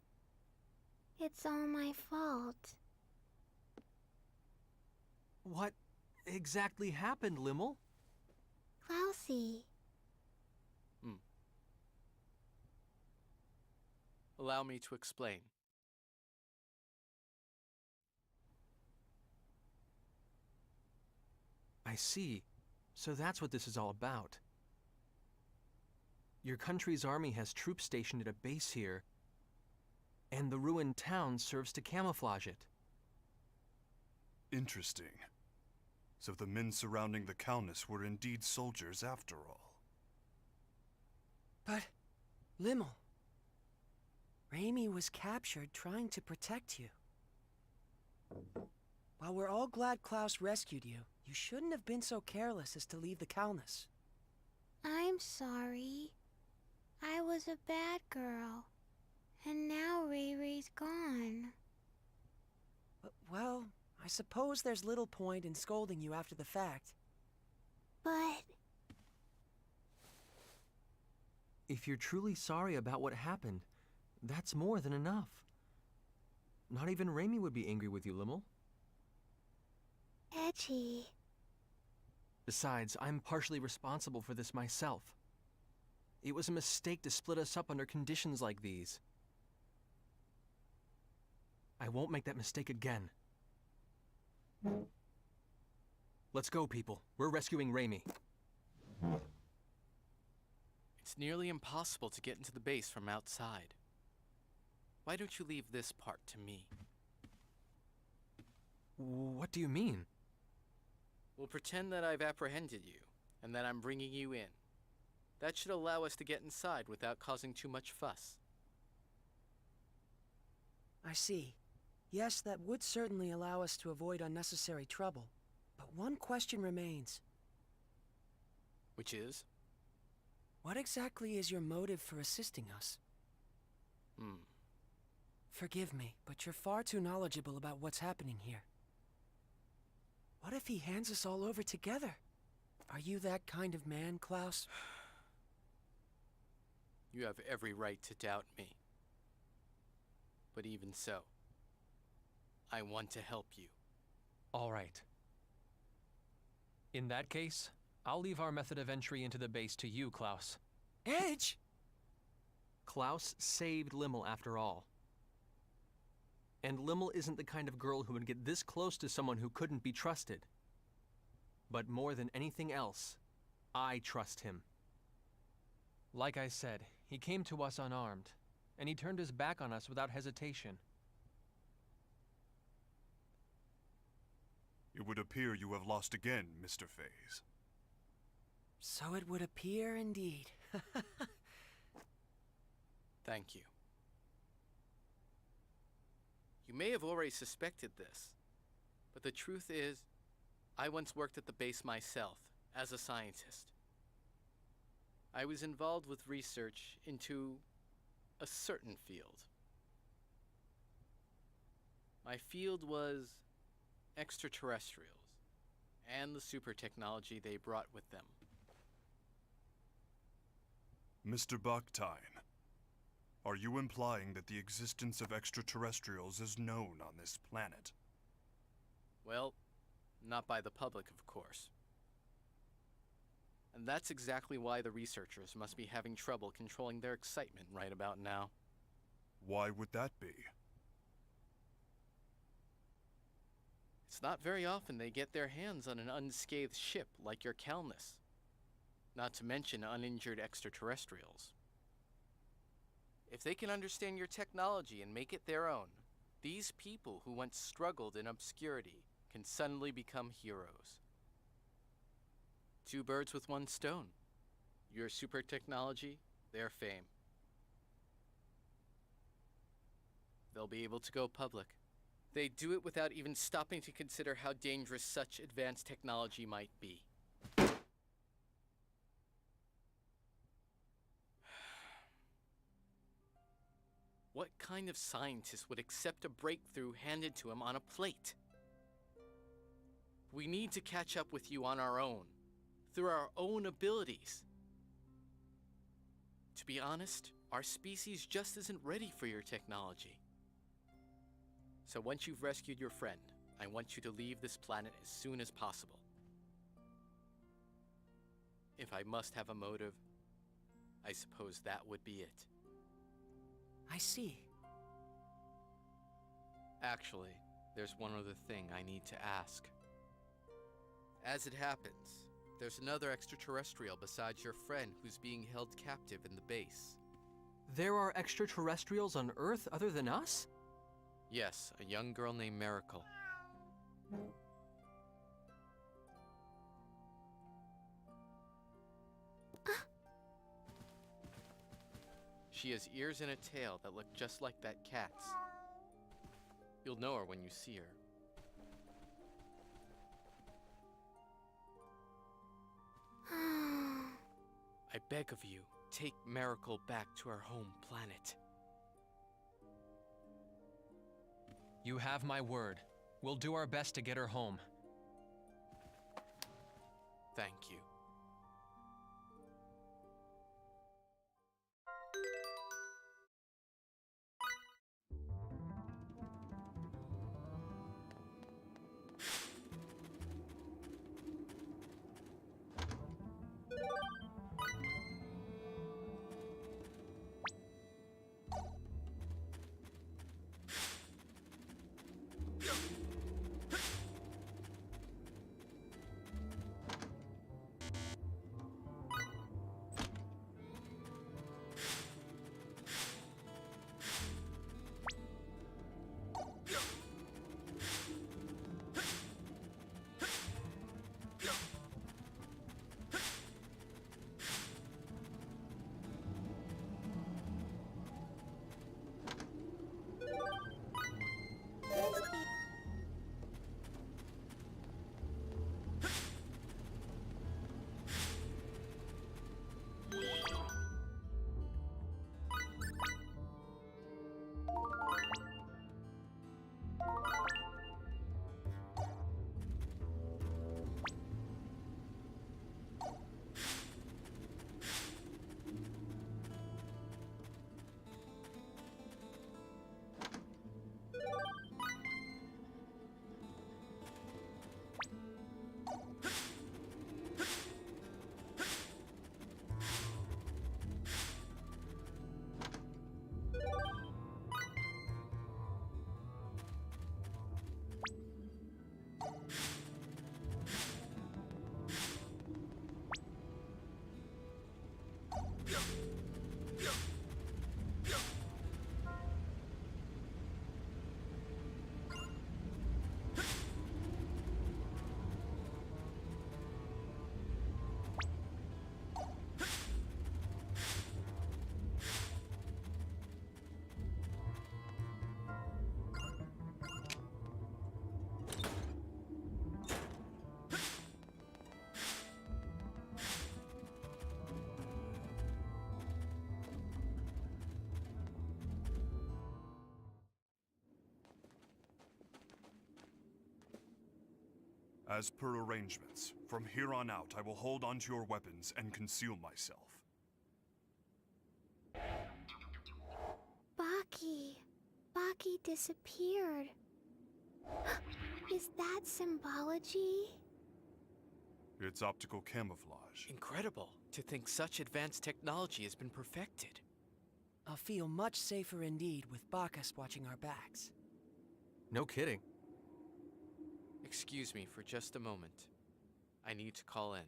It's all my fault. What exactly happened, Limmel? Klausy. Allow me to explain. I see. So that's what this is all about. Your country's army has troops stationed at a base here, and the ruined town serves to camouflage it. Interesting. So the men surrounding the Countess were indeed soldiers after all. But, Limmel, Raimi was captured trying to protect you. While we're all glad Klaus rescued you, you shouldn't have been so careless as to leave the Countess. I'm sorry. I was a bad girl. And now Ray Ray's gone. Well, I suppose there's little point in scolding you after the fact. But If you're truly sorry about what happened, that's more than enough. Not even Raimi would be angry with you, Limmel. Edgy. Besides, I'm partially responsible for this myself. It was a mistake to split us up under conditions like these. I won't make that mistake again. Let's go, people. We're rescuing Raimi. It's nearly impossible to get into the base from outside. Why don't you leave this part to me? What do you mean? We'll pretend that I've apprehended you, and that I'm bringing you in. That should allow us to get inside without causing too much fuss. I see. Yes, that would certainly allow us to avoid unnecessary trouble. But one question remains. Which is? What exactly is your motive for assisting us? Forgive me, but you're far too knowledgeable about what's happening here. What if he hands us all over together? Are you that kind of man, Klaus? You have every right to doubt me. But even so, I want to help you. All right. In that case, I'll leave our method of entry into the base to you, Klaus. Edge! Klaus saved Limmel after all. And Limmel isn't the kind of girl who would get this close to someone who couldn't be trusted. But more than anything else, I trust him. Like I said, he came to us unarmed, and he turned his back on us without hesitation. It would appear you have lost again, Mr. Faze. So it would appear indeed. Thank you. You may have already suspected this, but the truth is, I once worked at the base myself, as a scientist. I was involved with research into a certain field. My field was extraterrestrials, and the super technology they brought with them. Mr. Bakhtin, are you implying that the existence of extraterrestrials is known on this planet? Well, not by the public, of course. And that's exactly why the researchers must be having trouble controlling their excitement right about now. Why would that be? It's not very often they get their hands on an unscathed ship like your Calnus. Not to mention uninjured extraterrestrials. If they can understand your technology and make it their own, these people who once struggled in obscurity can suddenly become heroes. Two birds with one stone. Your super technology, their fame. They'll be able to go public. They do it without even stopping to consider how dangerous such advanced technology might be. What kind of scientist would accept a breakthrough handed to him on a plate? We need to catch up with you on our own, through our own abilities. To be honest, our species just isn't ready for your technology. So once you've rescued your friend, I want you to leave this planet as soon as possible. If I must have a motive, I suppose that would be it. I see. Actually, there's one other thing I need to ask. As it happens, there's another extraterrestrial besides your friend who's being held captive in the base. There are extraterrestrials on Earth other than us? Yes, a young girl named Miracle. She has ears and a tail that look just like that cat's. You'll know her when you see her. I beg of you, take Miracle back to our home planet. You have my word. We'll do our best to get her home. Thank you. As per arrangements, from here on out, I will hold onto your weapons and conceal myself. Baki. Baki disappeared. Is that symbology? It's optical camouflage. Incredible to think such advanced technology has been perfected. I'll feel much safer indeed with Bacchus watching our backs. No kidding. Excuse me for just a moment. I need to call in.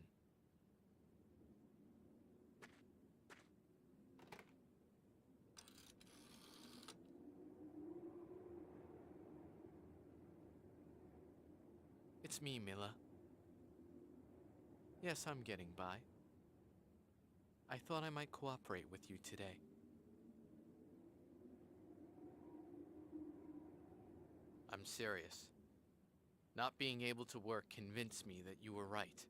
It's me, Mila. Yes, I'm getting by. I thought I might cooperate with you today. I'm serious. Not being able to work convinced me that you were right.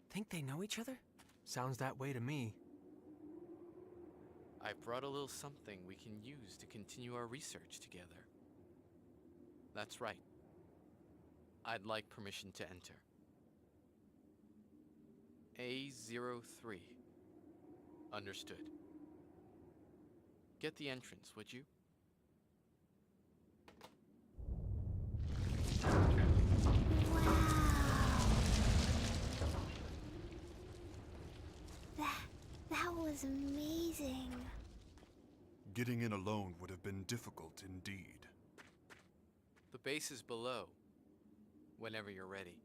Think they know each other? Sounds that way to me. I brought a little something we can use to continue our research together. That's right. I'd like permission to enter. A03. Understood. Get the entrance, would you? That was amazing. Getting in alone would have been difficult indeed. The base is below. Whenever you're ready.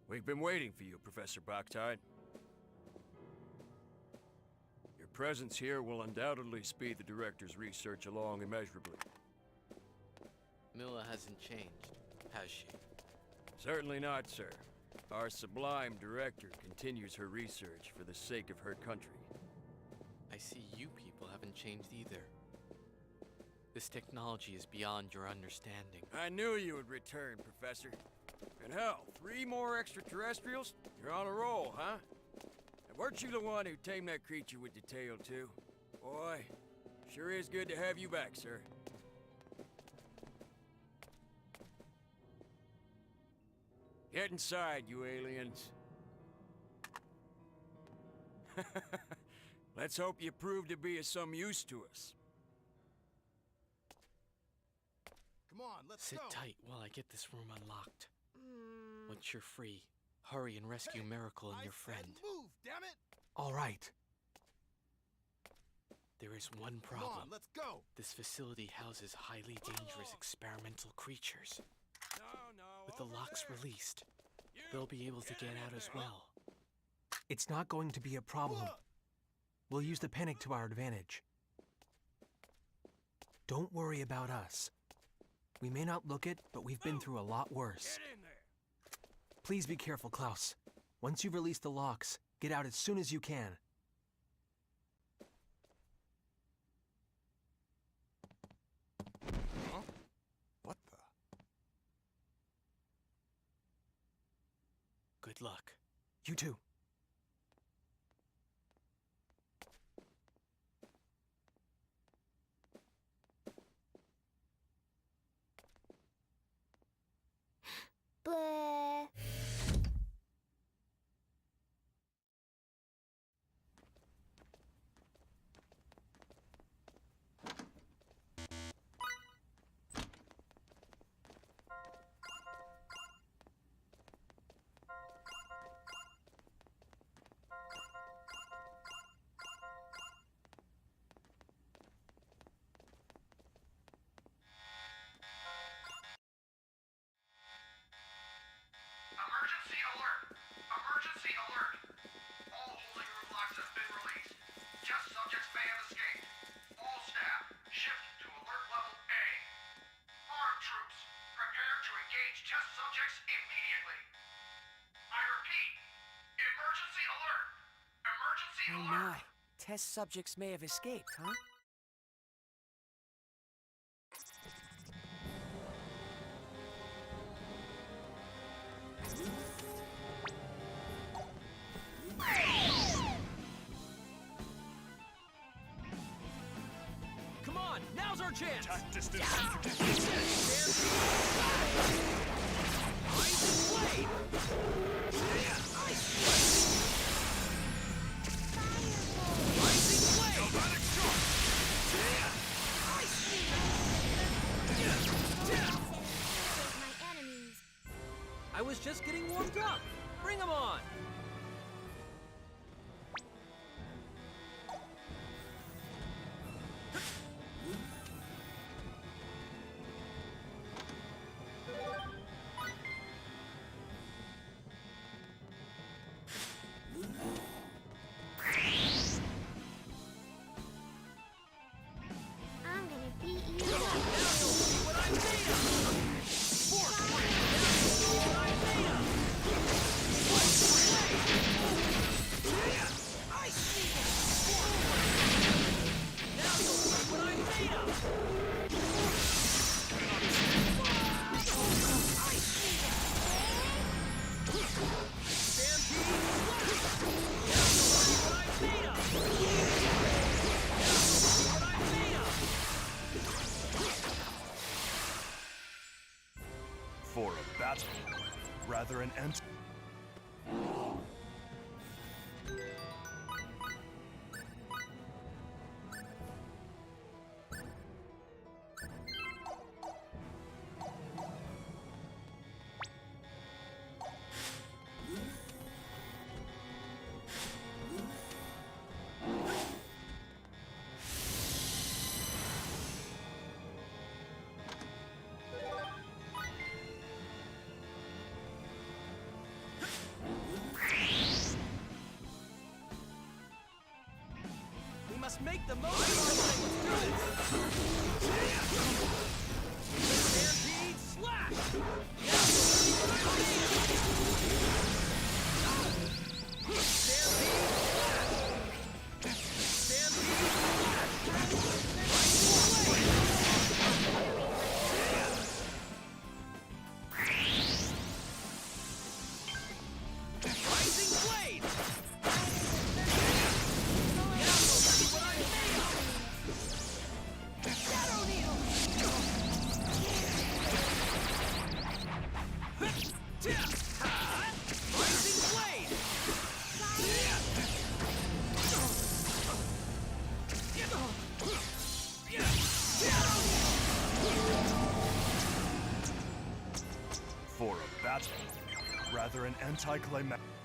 We've been waiting for you, Professor Boctide. Your presence here will undoubtedly speed the Director's research along immeasurably. Milla hasn't changed, has she? Certainly not, sir. Our sublime Director continues her research for the sake of her country. I see you people haven't changed either. This technology is beyond your understanding. I knew you would return, Professor. And hell, 3 more extraterrestrials? You're on a roll, huh? And weren't you the one who tamed that creature with the tail, too? Boy, sure is good to have you back, sir. Get inside, you aliens. Let's hope you prove to be of some use to us. Come on, let's Sit go. tight while I get this room unlocked. Once you're free, hurry and rescue Miracle and your friend. Move, damn it! All right. There is one problem. Come on, let's go. This facility houses highly dangerous experimental creatures. With the locks released, they'll be able to get out as well. It's not going to be a problem. We'll use the panic to our advantage. Don't worry about us. We may not look it, but we've been through a lot worse. Get in there! Please be careful, Klaus. Once you've released the locks, get out as soon as you can. Huh? What the? Good luck. You too. Bleh. Emergency alert! Emergency alert! All holding room locks have been released. Test subjects may have escaped. All staff, shift to alert level A. Armed troops, prepare to engage test subjects immediately. I repeat, emergency alert! Emergency Oh alert! my. Test subjects may have escaped, huh? Come on, now's our chance! Attack distance. Rising blade! Rising blade! Galvanic shock. My enemies. I was just getting warmed up. Bring them on! Rather an anti... Make the most of our life. Let's do this. Stampede slash. Stampede slash. Stampede slash. Rising blade. For a battle, rather an anticlimactic...